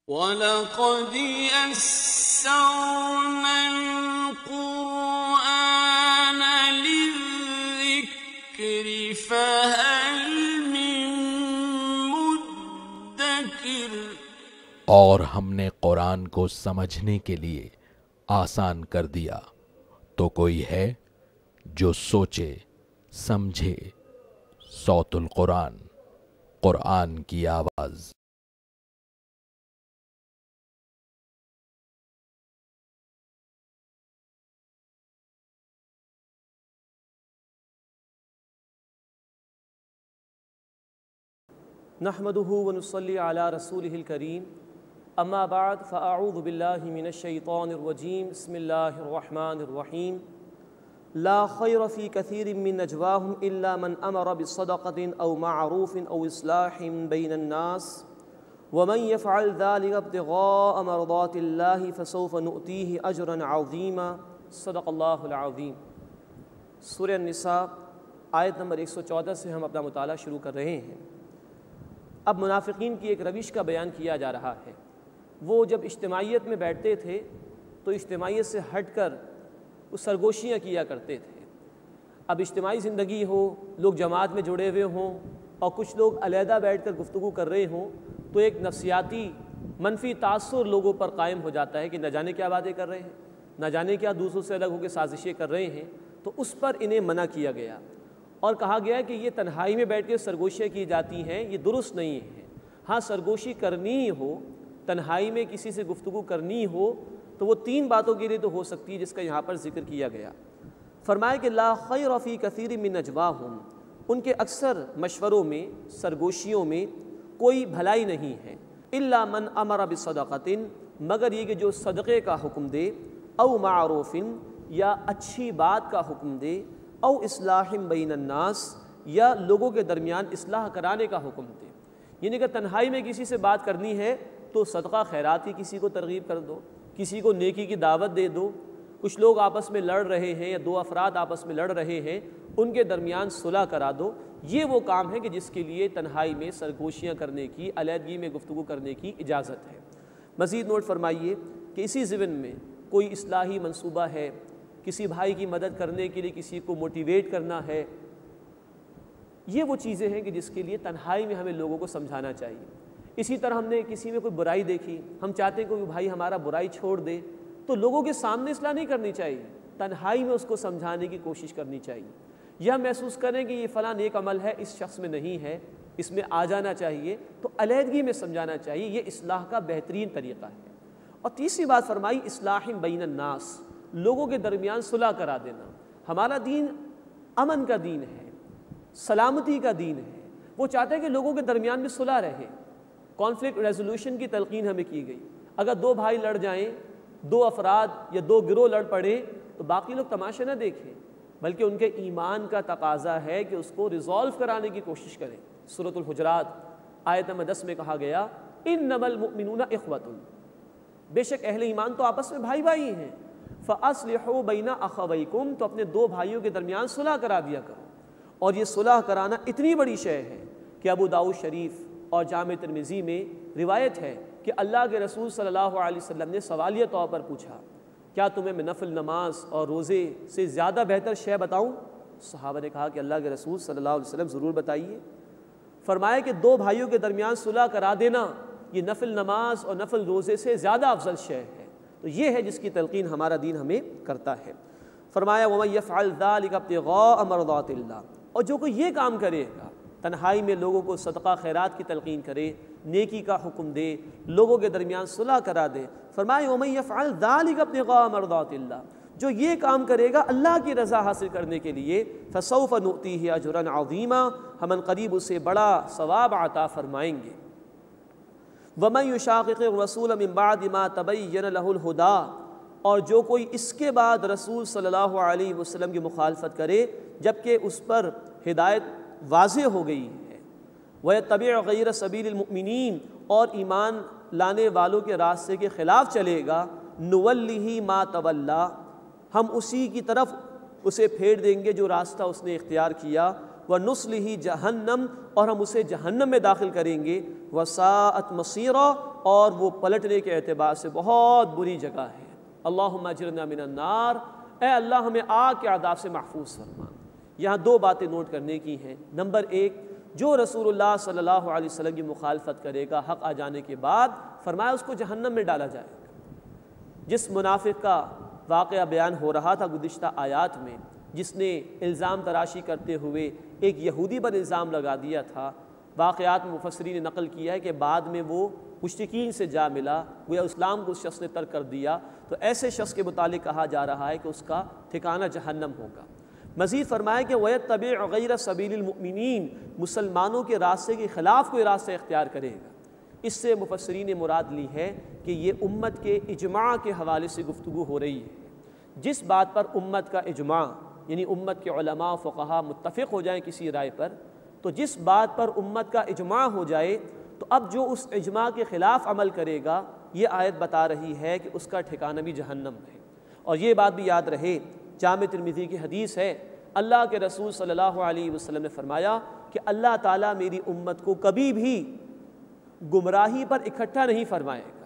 وَلَقَدْ يَسَّرْنَا الْقُرْآنَ لِلذِّكْرِ فَهَلْ مِن مُّدَّكِرٍ۔ اور ہم نے قرآن کو سمجھنے کے لیے آسان کر دیا، تو کوئی ہے جو سوچے سمجھے۔ صوت القرآن، قرآن کی آواز۔ نحمده ونصلي على رسوله الكريم اما بعد فاعوذ بالله من الشيطان الرجيم بسم الله الرحمن الرحيم لا خير في كثير من نجواهم الا من امر بصدقة او معروف او اصلاح بين الناس ومن يفعل ذلك ابتغاء مرضات الله فسوف نؤتيه اجرا عظيما صدق الله العظيم۔ سورہ النساء آیت نمبر 114 سے ہم اپنا مطالعہ شروع کر رہے ہیں۔ اب منافقین کی ایک روش کا بیان کیا جا رہا ہے۔ وہ جب اجتماعیت میں بیٹھتے تھے تو اجتماعیت سے ہٹ کر وہ سرگوشیاں کیا کرتے تھے۔ اب اجتماعی زندگی ہو، لوگ جماعت میں جڑے ہوئے ہوں اور کچھ لوگ علیحدہ بیٹھ کر گفتگو کر رہے ہوں تو ایک نفسیاتی منفی تاثر لوگوں پر قائم ہو جاتا ہے کہ نہ جانے کیا باتیں کر رہے ہیں، نہ جانے کیا دوسروں سے الگ ہو کے سازشیں کر رہے ہیں، تو اس پر انہیں منع کیا گیا اور کہا گیا کہ یہ تنہائی میں بیٹھ کے سرگوشیاں کی جاتی ہیں، یہ درست نہیں ہے۔ ہاں سرگوشی کرنی ہو، تنہائی میں کسی سے گفتگو کرنی ہو تو وہ 3 باتوں کے لیے تو ہو سکتی ہے جس کا یہاں پر ذکر کیا گیا۔ فرمایا کہ لا خیر فی کثیر من نجواہم، ان کے اکثر مشوروں میں، سرگوشیوں میں کوئی بھلائی نہیں ہے، الا من امر بصدقۃ، مگر یہ کہ جو صدقے کا حکم دے، او معروف، یا اچھی بات کا حکم دے، او اصلاح بین الناس، یا لوگوں کے درمیان اصلاح کرانے کا حکم دے۔ یعنی کہ تنہائی میں کسی سے بات کرنی ہے تو صدقہ خیرات کی کسی کو ترغیب کر دو، کسی کو نیکی کی دعوت دے دو۔ کچھ لوگ آپس میں لڑ رہے ہیں یا 2 افراد آپس میں لڑ رہے ہیں، ان کے درمیان صلح کرا دو۔ یہ وہ کام ہے کہ جس کے لیے تنہائی میں سرگوشیاں کرنے کی، علیحدگی میں گفتگو کرنے کی اجازت ہے۔ مزید نوٹ فرمائیے کہ اسی ضمن میں کوئی اصلاحی منصوبہ ہے، کسی بھائی کی مدد کرنے کے لیے کسی کو موٹیویٹ کرنا ہے، یہ وہ چیزیں ہیں کہ جس کے لیے تنہائی میں ہمیں لوگوں کو سمجھانا چاہیے۔ اسی طرح ہم نے کسی میں کوئی برائی دیکھی، ہم چاہتے ہیں کہ بھائی ہمارا برائی چھوڑ دے، تو لوگوں کے سامنے اصلاح نہیں کرنی چاہیے، تنہائی میں اس کو سمجھانے کی کوشش کرنی چاہیے۔ یا محسوس کریں کہ یہ فلاں نیک عمل ہے، اس شخص میں نہیں ہے، اس میں آ جانا چاہیے، تو علیحدگی میں سمجھانا چاہیے۔ یہ اصلاح کا بہترین طریقہ ہے۔ اور تیسری بات فرمائی اصلاح بین الناس، لوگوں کے درمیان صلح کرا دینا۔ ہمارا دین امن کا دین ہے، سلامتی کا دین ہے۔ وہ چاہتے ہیں کہ لوگوں کے درمیان میں صلح رہے۔ کانفلکٹ ریزولوشن کی تلقین ہمیں کی گئی۔ اگر 2 بھائی لڑ جائیں، 2 افراد یا 2 گروہ لڑ پڑیں تو باقی لوگ تماشا نہ دیکھیں، بلکہ ان کے ایمان کا تقاضا ہے کہ اس کو ریزالو کرانے کی کوشش کریں۔ سورۃ الحجرات آیت نمبر 10 میں کہا گیا انما المؤمنون اخوۃ، بے شک اہل ایمان تو آپس میں بھائی بھائی ہیں۔ فاصلحوا بین اخویکم، تو اپنے 2 بھائیوں کے درمیان صلح کرا دیا کرو۔ اور یہ صلح کرانا اتنی بڑی شے ہے کہ ابو داؤد شریف اور جامع ترمذی میں روایت ہے کہ اللہ کے رسول صلی اللہ علیہ وسلم نے سوالیہ طور پر پوچھا، کیا تمہیں میں نفل نماز اور روزے سے زیادہ بہتر شے بتاؤں؟ صحابہ نے کہا کہ اللہ کے رسول صلی اللہ علیہ وسلم ضرور بتائیے۔ فرمایا کہ 2 بھائیوں کے درمیان صلح کرا دینا یہ نفل نماز اور نفل روزے سے زیادہ افضل شے ہے۔ تو یہ ہے جس کی تلقین ہمارا دین ہمیں کرتا ہے۔ فرمایا وَمَن يَفْعَلْ ذَلِكَ ابْتِغَاءَ مَرْضَاتِ اللَّهِ، اور جو کوئی یہ کام کرے گا، تنہائی میں لوگوں کو صدقہ خیرات کی تلقین کرے، نیکی کا حکم دے، لوگوں کے درمیان صلح کرا دے، فرمایا وَمَن يَفْعَلْ ذَلِكَ ابْتِغَاءَ مَرْضَاتِ اللَّهِ، جو یہ کام کرے گا اللہ کی رضا حاصل کرنے کے لیے، فَسَوْفَ نُؤْتِيهِ أَجْرًا عَظِيمًا، ہم ان قریب اسے بڑا ثواب عطا فرمائیں گے۔ وَمَن يُشَاقِقِ الرَّسُولَ مِن بَعْدِ مَا تَبَيَّنَ لَهُ الْهُدَىٰ، اور جو کوئی اس کے بعد رسول صلی اللہ علیہ وسلم کی مخالفت کرے جبکہ اس پر ہدایت واضح ہو گئی ہے، وَيَتَّبِعْ غَيْرَ سَبِيلِ الْمُؤْمِنِينَ، اور ایمان لانے والوں کے راستے کے خلاف چلے گا، نُوَلِّهِ مَا تَوَلَّىٰ، ہم اسی کی طرف اسے پھیر دیں گے جو راستہ اس نے اختیار کیا، وَنُصْلِهِ جَهَنَّمَ، اور ہم اسے جہنم میں داخل کریں گے، وَسَاءَتْ مَصِيرًا، اور وہ پلٹنے کے اعتبار سے بہت بری جگہ ہے۔ اللہم اجرنا من النار، اے اللہ ہمیں آگ کے عذاب سے محفوظ فرما۔ یہاں دو باتیں نوٹ کرنے کی ہیں۔ نمبر ایک، جو رسول اللہ صلی اللہ علیہ وسلم کی مخالفت کرے گا حق آ جانے کے بعد، فرمایا اس کو جہنم میں ڈالا جائے گا۔ جس منافق کا واقعہ بیان ہو رہا تھا گزشتہ آیات میں، جس نے الزام تراشی کرتے ہوئے ایک یہودی پر الزام لگا دیا تھا، واقعات میں مفسرین نے نقل کیا ہے کہ بعد میں وہ مشرکین سے جا ملا، گویا اسلام کو اس شخص نے ترک کر دیا، تو ایسے شخص کے متعلق کہا جا رہا ہے کہ اس کا ٹھکانہ جہنم ہوگا۔ مزید فرمایا کہ وَيَتَّبِعُ غَيْرَ سَبِيلِ الْمُؤْمِنِينَ، مسلمانوں کے راستے کے خلاف کوئی راستہ اختیار کرے گا۔ اس سے مفسرین نے مراد لی ہے کہ یہ امت کے اجماع کے حوالے سے گفتگو ہو رہی ہے۔ جس بات پر امت کا اجماع، یعنی امت کے علماء و فقہا متفق ہو جائیں کسی رائے پر، تو جس بات پر امت کا اجماع ہو جائے تو اب جو اس اجماع کے خلاف عمل کرے گا، یہ آیت بتا رہی ہے کہ اس کا ٹھکانہ بھی جہنم ہے۔ اور یہ بات بھی یاد رہے، جامع ترمذی کی حدیث ہے، اللہ کے رسول صلی اللہ علیہ وسلم نے فرمایا کہ اللہ تعالیٰ میری امت کو کبھی بھی گمراہی پر اکٹھا نہیں فرمائے گا۔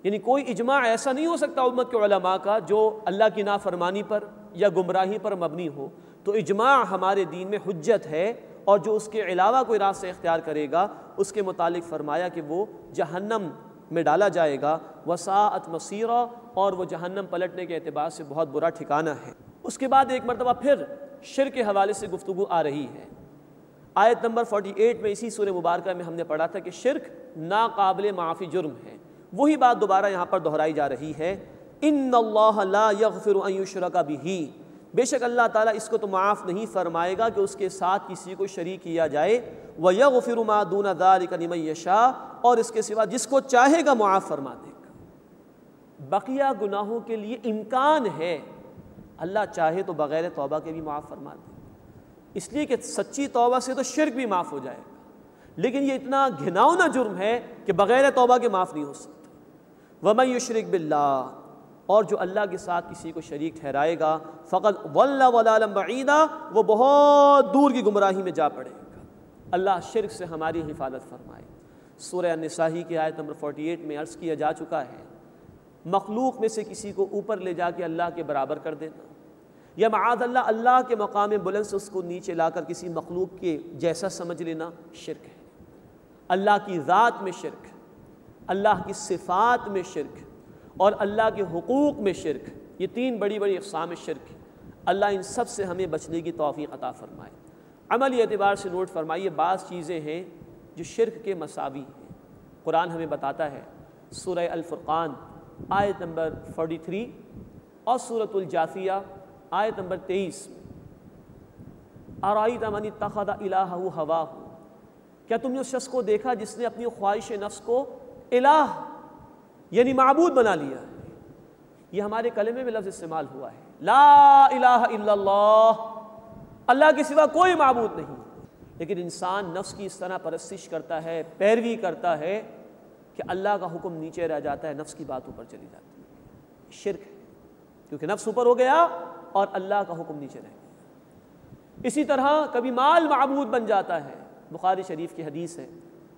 یعنی کوئی اجماع ایسا نہیں ہو سکتا امت کے علماء کا جو اللہ کی نافرمانی پر یا گمراہی پر مبنی ہو، تو اجماع ہمارے دین میں حجت ہے، اور جو اس کے علاوہ کوئی راستہ اختیار کرے گا اس کے متعلق فرمایا کہ وہ جہنم میں ڈالا جائے گا، وساءت مصیرا، اور وہ جہنم پلٹنے کے اعتبار سے بہت برا ٹھکانہ ہے۔ اس کے بعد ایک مرتبہ پھر شرک کے حوالے سے گفتگو آ رہی ہے۔ آیت نمبر 48 میں اسی سورہ مبارکہ میں ہم نے پڑھا تھا کہ شرک ناقابل معافی جرم ہے، وہی بات دوبارہ یہاں پر دہرائی جا رہی ہے۔ ان اللہ لا یغفر ان یشرک بہ، بے شک اللہ تعالیٰ اس کو تو معاف نہیں فرمائے گا کہ اس کے ساتھ کسی کو شریک کیا جائے، وَيَغْفِرُ مَا دُونَ ذَلِكَ لِمَن يَشَاءُ، اور اس کے سوا جس کو چاہے گا معاف فرما دے گا۔ بقیہ گناہوں کے لیے امکان ہے، اللہ چاہے تو بغیر توبہ کے بھی معاف فرما دے، اس لیے کہ سچی توبہ سے تو شرک بھی معاف ہو جائے گا، لیکن یہ اتنا گھناؤنا جرم ہے کہ بغیر توبہ کے معاف نہیں ہو سکتا۔ وَمَن يُشْرِكْ بِاللَّهِ، اور جو اللہ کے ساتھ کسی کو شریک ٹھہرائے گا، فقط ضل ضلالا بعیدا، وہ بہت دور کی گمراہی میں جا پڑے گا۔ اللہ شرک سے ہماری حفاظت فرمائے۔ سورہ النساء کی آیت نمبر 48 میں عرض کیا جا چکا ہے، مخلوق میں سے کسی کو اوپر لے جا کے اللہ کے برابر کر دینا، یا معاذ اللہ اللہ کے مقام بلند سے اس کو نیچے لا کر کسی مخلوق کے جیسا سمجھ لینا، شرک ہے۔ اللہ کی ذات میں شرک، اللہ کی صفات میں شرک، اور اللہ کے حقوق میں شرک، یہ تین بڑی بڑی اقسام شرک۔ اللہ ان سب سے ہمیں بچنے کی توفیق عطا فرمائے۔ عملی اعتبار سے نوٹ فرمائیے، بعض چیزیں ہیں جو شرک کے مساوی ہیں۔ قرآن ہمیں بتاتا ہے، سورہ الفرقان آیت نمبر 43 اور سورۃ الجاثیہ آیت نمبر 23 میں، ارأیت من اتخذ الہہ ہواہ، کیا تم نے اس شخص کو دیکھا جس نے اپنی خواہش نفس کو الہ یعنی معبود بنا لیا ہے؟ یہ ہمارے کلمے میں لفظ استعمال ہوا ہے، لا الہ الا اللہ، اللہ کے سوا کوئی معبود نہیں، لیکن انسان نفس کی اس طرح پرستش کرتا ہے، پیروی کرتا ہے کہ اللہ کا حکم نیچے رہ جاتا ہے، نفس کی بات اوپر چلی جاتی ہے۔ شرک ہے، کیونکہ نفس اوپر ہو گیا اور اللہ کا حکم نیچے رہ گیا۔ اسی طرح کبھی مال معبود بن جاتا ہے، بخاری شریف کی حدیث ہے،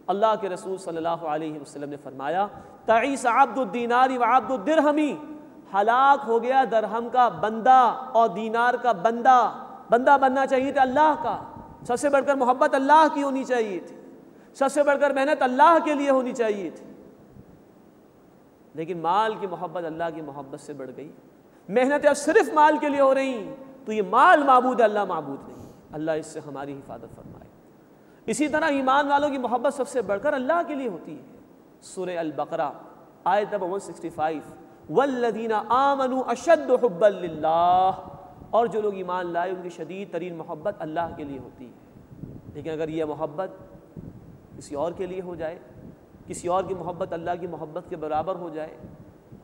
اللہ کے رسول صلی اللہ علیہ وسلم نے فرمایا، تعیس عبد الدینار وعبد الدرہم، ہلاک ہو گیا درہم کا بندہ اور دینار کا بندہ۔ بندہ بننا چاہیے تھا اللہ کا، سب سے بڑھ کر محبت اللہ کی ہونی چاہیے تھی، سب سے بڑھ کر محنت اللہ کے لیے ہونی چاہیے تھی، لیکن مال کی محبت اللہ کی محبت سے بڑھ گئی، محنتیں اب صرف مال کے لیے ہو رہی ہیں، تو یہ مال معبود ہے، اللہ معبود نہیں۔ اللہ اس سے ہماری حفاظت فرمائے۔ اسی طرح ایمان والوں کی محبت سب سے بڑھ کر اللہ کے لیے ہوتی ہے۔ سورہ البقرہ آیت نمبر 165، والذین آمنوا اشد حبا للہ، اور جو لوگ ایمان لائے ان کی شدید ترین محبت اللہ کے لیے ہوتی ہے۔ لیکن اگر یہ محبت کسی اور کے لیے ہو جائے، کسی اور کی محبت اللہ کی محبت کے برابر ہو جائے،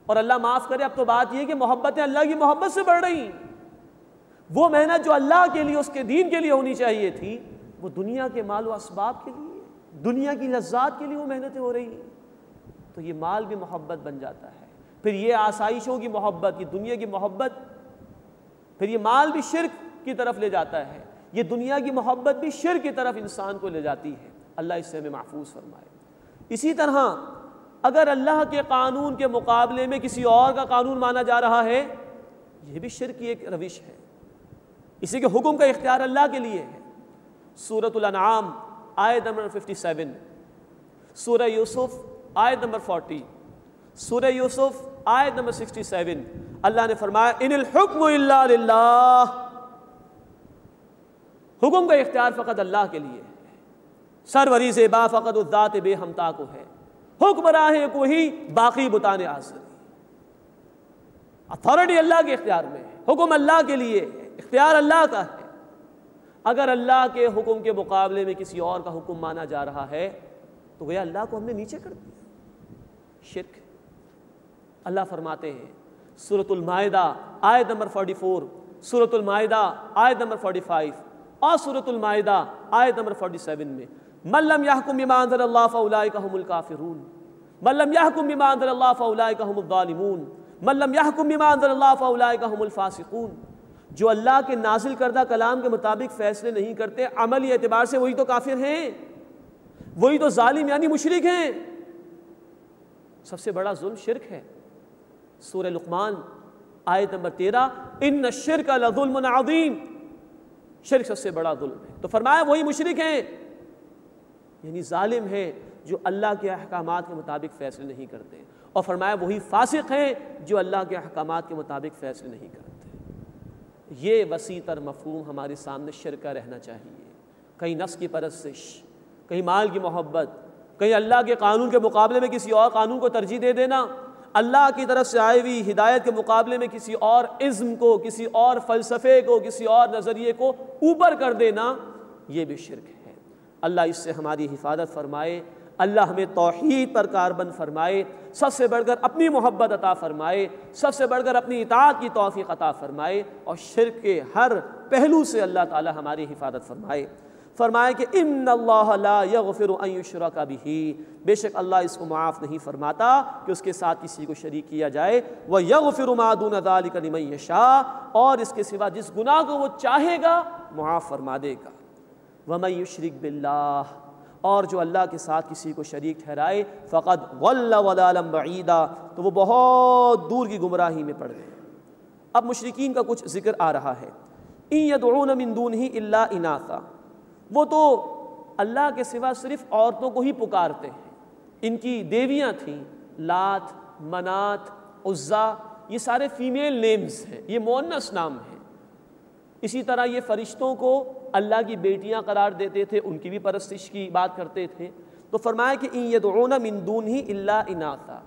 اور اللہ معاف کرے، اب تو بات یہ ہے کہ محبتیں اللہ کی محبت سے بڑھ رہی ہیں، وہ محنت جو اللہ کے لیے اس کے دین کے لیے ہونی چاہیے تھی، وہ دنیا کے مال و اسباب کے لیے، دنیا کی لذات کے لیے وہ محنتیں ہو رہی ہیں، تو یہ مال بھی محبت بن جاتا ہے۔ پھر یہ آسائشوں کی محبت، یہ دنیا کی محبت، پھر یہ مال بھی شرک کی طرف لے جاتا ہے۔ یہ دنیا کی محبت بھی شرک کی طرف انسان کو لے جاتی ہے، اللہ اس سے ہمیں محفوظ فرمائے۔ اسی طرح اگر اللہ کے قانون کے مقابلے میں کسی اور کا قانون مانا جا رہا ہے، یہ بھی شرک کی ایک روش ہے، اسی کے حکم کا اختیار اللہ کے لیے ہے۔ سورۃ الانعام آیت نمبر 57، سورہ یوسف آیت نمبر 40، سورہ یوسف آیت نمبر 67، اللہ نے فرمایا ان الحکم الا للہ، حکم کا اختیار فقط اللہ کے لیے ہے، سروری زیبا فقط الذات بے ہمتا کو ہے، حکمراں کوئی باقی بتان آزری، اتھارٹی اللہ کے اختیار میں ہے، حکم اللہ کے لیے ہے، اختیار اللہ کا ہے۔ اگر اللہ کے حکم کے مقابلے میں کسی اور کا حکم مانا جا رہا ہے تو گویا اللہ کو ہم نے نیچے کر دیا، شرک۔ اللہ فرماتے ہیں سورۃ المائدہ آیت نمبر 44، سورۃ المائدہ آیت نمبر 45 اور سورۃ المائدہ آیت نمبر 47 میں من لم يحكم بما انزل الله فاولئك هم الكافرون من لم يحكم بما انزل الله فاولئك هم الظالمون من لم يحكم بما انزل الله فاولئك هم الفاسقون، جو اللہ کے نازل کردہ کلام کے مطابق فیصلے نہیں کرتے عملی اعتبار سے وہی تو کافر ہیں، وہی تو ظالم یعنی مشرک ہیں۔ سب سے بڑا ظلم شرک ہے۔ سورہ لقمان آیت نمبر 13 ان الشرک لظلم عظیم، شرک سب سے بڑا ظلم ہے، تو فرمایا وہی مشرک ہیں یعنی ظالم ہیں جو اللہ کے احکامات کے مطابق فیصلے نہیں کرتے، اور فرمایا وہی فاسق ہیں جو اللہ کے احکامات کے مطابق فیصلے نہیں کرتے۔ یہ وسیع تر مفہوم ہمارے سامنے شرک کا رہنا چاہیے، کہیں نفس کی پرستش، کہیں مال کی محبت، کہیں اللہ کے قانون کے مقابلے میں کسی اور قانون کو ترجیح دے دینا، اللہ کی طرف سے آئی ہوئی ہدایت کے مقابلے میں کسی اور ازم کو، کسی اور فلسفے کو، کسی اور نظریے کو اوپر کر دینا، یہ بھی شرک ہے۔ اللہ اس سے ہماری حفاظت فرمائے، اللہ ہمیں توحید پر کاربند فرمائے، سب سے بڑھ کر اپنی محبت عطا فرمائے، سب سے بڑھ کر اپنی اطاعت کی توفیق عطا فرمائے، اور شرک کے ہر پہلو سے اللہ تعالی ہماری حفاظت فرمائے۔ فرمائے کہ ان اللہ لا یغفر ان یشرک بہ، بے شک اللہ اس کو معاف نہیں فرماتا کہ اس کے ساتھ کسی کو شریک کیا جائے، ویغفر ما دون ذلک لمن یشاء، اور اس کے سوا جس گناہ کو وہ چاہے گا معاف فرما دے گا۔ ومن یشرک باللہ، اور جو اللہ کے ساتھ کسی کو شریک ٹھہرائے، فقد ضل ضلالا بعیدا، تو وہ بہت دور کی گمراہی میں پڑ گئے۔ اب مشرکین کا کچھ ذکر آ رہا ہے۔ ان یدعون من دونہ الا اناثا، وہ تو اللہ کے سوا صرف عورتوں کو ہی پکارتے ہیں، ان کی دیویاں تھیں، لات، منات، عزا، یہ سارے فیمیل نیمز ہیں، یہ مؤنث نام ہیں۔ اسی طرح یہ فرشتوں کو اللہ کی بیٹیاں قرار دیتے تھے، ان کی بھی پرستش کی بات کرتے تھے۔ تو فرمایا کہ ان یدعون من دونہ الا اناثا،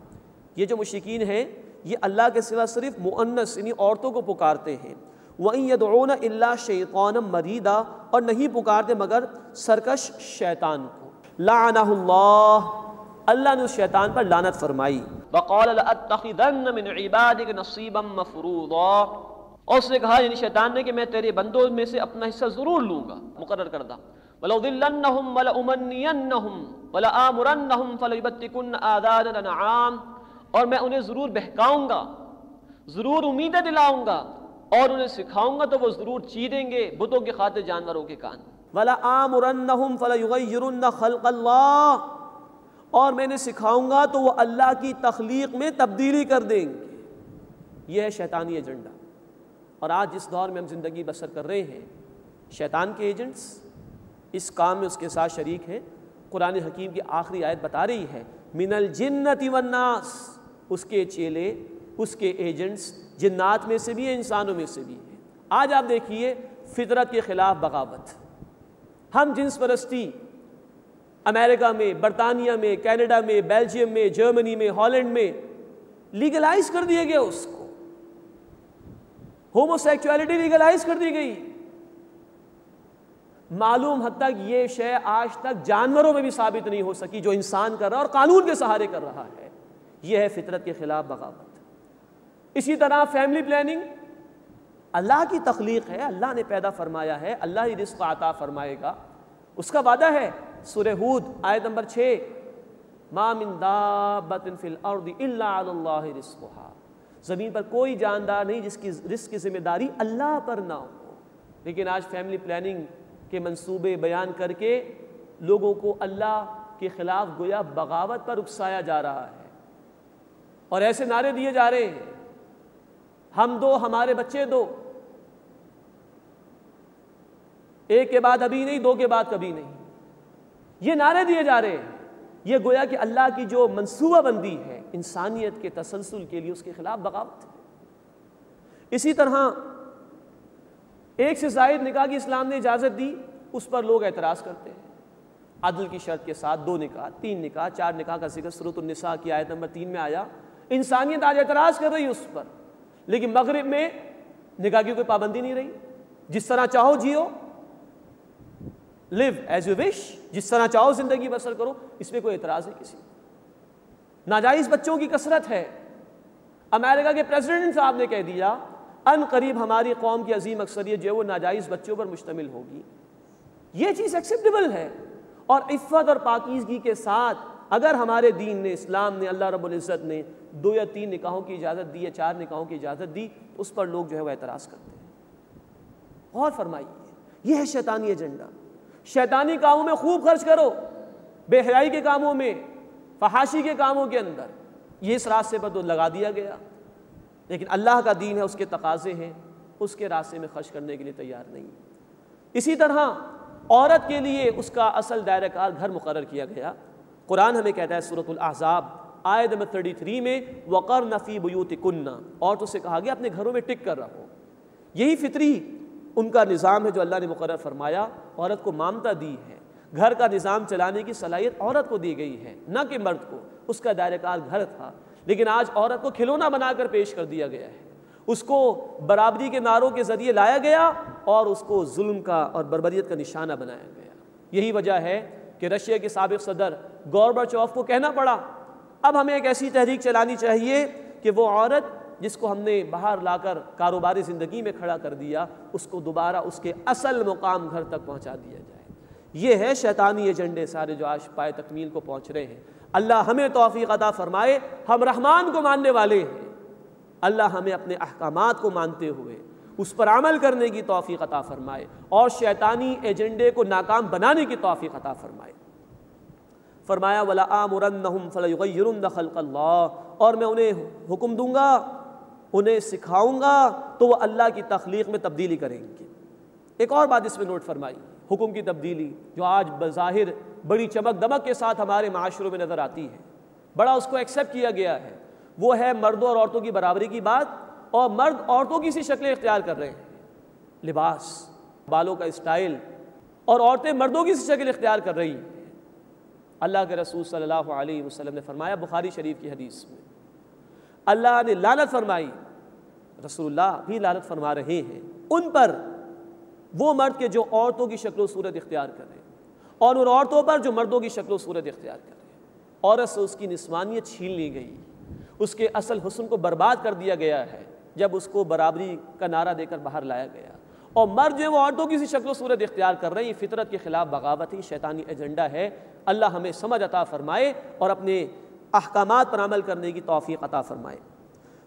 یہ جو مشرکین ہیں یہ اللہ کے سوا صرف مؤنث یعنی عورتوں کو پکارتے ہیں۔ وَإِن يَدْعُونَ إِلَّا شَيْطَانًا مَرِيدًا، اور نہیں پکارتے مگر سرکش شیطان کو۔ لعنہ اللہ، اللہ نے اس شیطان پر لعنت فرمائی۔ وَقَالَ لَأَتَّخِذَنَّ مِنْ عِبَادِكَ نَصِيبًا مَفْرُوضًا، اور اس نے کہا یعنی شیطان نے کہ میں تیرے بندوں میں سے اپنا حصہ ضرور لوں گا مقرر کردہ۔ وَلَأُضِلَّنَّهُمْ وَلَأُمَنِّيَنَّهُمْ وَلَآمُرَنَّهُمْ فَلَيُبَتِّكُنَّ آذَانَ الْأَنْعَامِ، اور میں انہیں ضرور بہکاؤں گا، ضرور امیدیں دلاؤں گا، اور انہیں سکھاؤں گا تو وہ ضرور چیریں گے بتوں کے خاطر جانوروں کے کان۔ وَلَآمُرَنَّهُمْ فَلَيُغَيِّرُنَّ خَلْقَ اللَّهِ، اور میں انہیں سکھاؤں گا تو وہ اللہ کی تخلیق میں تبدیلی کر دیں گے۔ یہ ہے شیطانی ایجنڈا، اور آج جس دور میں ہم زندگی بسر کر رہے ہیں، شیطان کے ایجنٹس اس کام میں اس کے ساتھ شریک ہیں۔ قرآن حکیم کی آخری آیت بتا رہی ہے من الجنۃ والناس، اس کے چیلے، اس کے ایجنٹس جنات میں سے بھی ہیں، انسانوں میں سے بھی ہیں۔ آج آپ دیکھیے فطرت کے خلاف بغاوت، ہم جنس پرستی امریکہ میں، برطانیہ میں، کینیڈا میں، بیلجیم میں، جرمنی میں، ہالینڈ میں لیگلائز کر دیا گیا، اس کو ہومو سیکچولیٹی لیگلائز کر دی گئی۔ معلوم حد تک یہ شے آج تک جانوروں میں بھی ثابت نہیں ہو سکی جو انسان کر رہا ہے اور قانون کے سہارے کر رہا ہے۔ یہ ہے فطرت کے خلاف بغاوت۔ اسی طرح فیملی پلاننگ اللہ کی تخلیق ہے، اللہ نے پیدا فرمایا ہے، اللہ ہی رزق عطا فرمائے گا، اس کا وعدہ ہے۔ سورہ ہود آیت نمبر 6 ما من دابۃ فی الارض الا علی اللہ رزقها، زمین پر کوئی جاندار نہیں جس کی رزق کی ذمہ داری اللہ پر نہ ہو۔ لیکن آج فیملی پلاننگ کے منصوبے بیان کر کے لوگوں کو اللہ کے خلاف گویا بغاوت پر اکسایا جا رہا ہے، اور ایسے نعرے دیے جا رہے ہیں، ہم دو ہمارے بچے دو، ایک کے بعد ابھی نہیں، دو کے بعد کبھی نہیں، یہ نعرے دیے جا رہے ہیں۔ یہ گویا کہ اللہ کی جو منصوبہ بندی ہے انسانیت کے تسلسل کے لیے، اس کے خلاف بغاوت ہے۔ اسی طرح ایک سے زائد نکاح کی اسلام نے اجازت دی، اس پر لوگ اعتراض کرتے ہیں۔ عدل کی شرط کے ساتھ 2 نکاح، 3 نکاح، 4 نکاح کا ذکر سورۃ النساء کی آیت نمبر 3 میں آیا۔ انسانیت آج اعتراض کر رہی ہے اس پر، لیکن مغرب میں نکاح کی کوئی پابندی نہیں رہی، جس طرح چاہو Jio, live as you wish، جس طرح چاہو زندگی بسر کرو، اس میں کوئی اعتراض نہیں کسی۔ ناجائز بچوں کی کثرت ہے۔ امریکہ کے پریزیڈنٹ صاحب نے کہہ دیا ان قریب ہماری قوم کی عظیم اکثریت جو ہے وہ ناجائز بچوں پر مشتمل ہوگی۔ یہ چیز ایکسیپٹیبل ہے، اور عفت اور پاکیزگی کے ساتھ اگر ہمارے دین نے، اسلام نے، اللہ رب العزت نے 2 یا 3 نکاحوں کی اجازت دی ہے، 4 نکاحوں کی اجازت دی، اس پر لوگ جو ہے وہ اعتراض کرتے ہیں۔ غور فرمائیے، یہ ہے شیطانی ایجنڈا۔ شیطانی کاموں میں خوب خرچ کرو، بے حیائی کے کاموں میں، فحاشی کے کاموں کے اندر، یہ اس راستے پر تو لگا دیا گیا، لیکن اللہ کا دین ہے، اس کے تقاضے ہیں، اس کے راستے میں خرچ کرنے کے لیے تیار نہیں۔ اسی طرح عورت کے لیے اس کا اصل دائرہ کار گھر مقرر کیا گیا۔ قرآن ہمیں کہتا ہے سورۃ الاحزاب آیت نمبر 33 میں وَقَرْنَ فِي بُيُوتِكُنَّ، عورتوں سے کہا گیا اپنے گھروں میں ٹک کر رہو۔ یہی فطری ان کا نظام ہے جو اللہ نے مقرر فرمایا، عورت کو مامتا دی ہے، گھر کا نظام چلانے کی صلاحیت عورت کو دی گئی ہے، نہ کہ مرد کو، اس کا دائرہ کار گھر تھا، لیکن آج عورت کو کھلونا بنا کر پیش کر دیا گیا ہے، اس کو برابری کے نعروں کے ذریعے لایا گیا اور اس کو ظلم کا اور بربریت کا نشانہ بنایا گیا۔ یہی وجہ ہے کہ رشیا کے سابق صدر گورباچوف کو کہنا پڑا اب ہمیں ایک ایسی تحریک چلانی چاہیے کہ وہ عورت جس کو ہم نے باہر لا کر کاروباری زندگی میں کھڑا کر دیا، اس کو دوبارہ اس کے اصل مقام گھر تک پہنچا دیا جائے۔ یہ ہے شیطانی ایجنڈے سارے جو آج پائے تکمیل کو پہنچ رہے ہیں۔ اللہ ہمیں توفیق عطا فرمائے، ہم رحمان کو ماننے والے ہیں، اللہ ہمیں اپنے احکامات کو مانتے ہوئے اس پر عمل کرنے کی توفیق عطا فرمائے اور شیطانی ایجنڈے کو ناکام بنانے کی توفیق عطا فرمائے۔ فرمایا وَلَآمُرَنَّهُمْ فَلَيُغَيِّرُنَّ خَلْقَ اللَّهِ، اور میں انہیں حکم دوں گا، انہیں سکھاؤں گا تو وہ اللہ کی تخلیق میں تبدیلی کریں گے۔ ایک اور بات اس میں نوٹ فرمائی، حکم کی تبدیلی جو آج بظاہر بڑی چمک دمک کے ساتھ ہمارے معاشروں میں نظر آتی ہے، بڑا اس کو ایکسیپٹ کیا گیا ہے، وہ ہے مردوں اور عورتوں کی برابری کی بات، اور مرد عورتوں کی سی شکلیں اختیار کر رہے ہیں، لباس، بالوں کا اسٹائل، اور عورتیں مردوں کی سی شکل اختیار کر رہی ہیں۔ اللہ کے رسول صلی اللہ علیہ وسلم نے فرمایا بخاری شریف کی حدیث میں، اللہ نے لعنت فرمائی، رسول اللہ بھی لعنت فرما رہے ہیں ان پر، وہ مرد کے جو عورتوں کی شکل و صورت اختیار کر رہے ہیں، اور ان عورتوں پر جو مردوں کی شکل و صورت اختیار کر رہے ہیں۔ عورت سے اس کی نسوانیت چھین لی گئی، اس کے اصل حسن کو برباد کر دیا گیا ہے جب اس کو برابری کا نعرہ دے کر باہر لایا گیا، اور مرد جو وہ عورتوں کی سی شکل و صورت اختیار کر رہے ہیں، یہ فطرت کے خلاف بغاوت ہے، شیطانی ایجنڈا ہے۔ اللہ ہمیں سمجھ عطا فرمائے اور اپنے احکامات پر عمل کرنے کی توفیق عطا فرمائے۔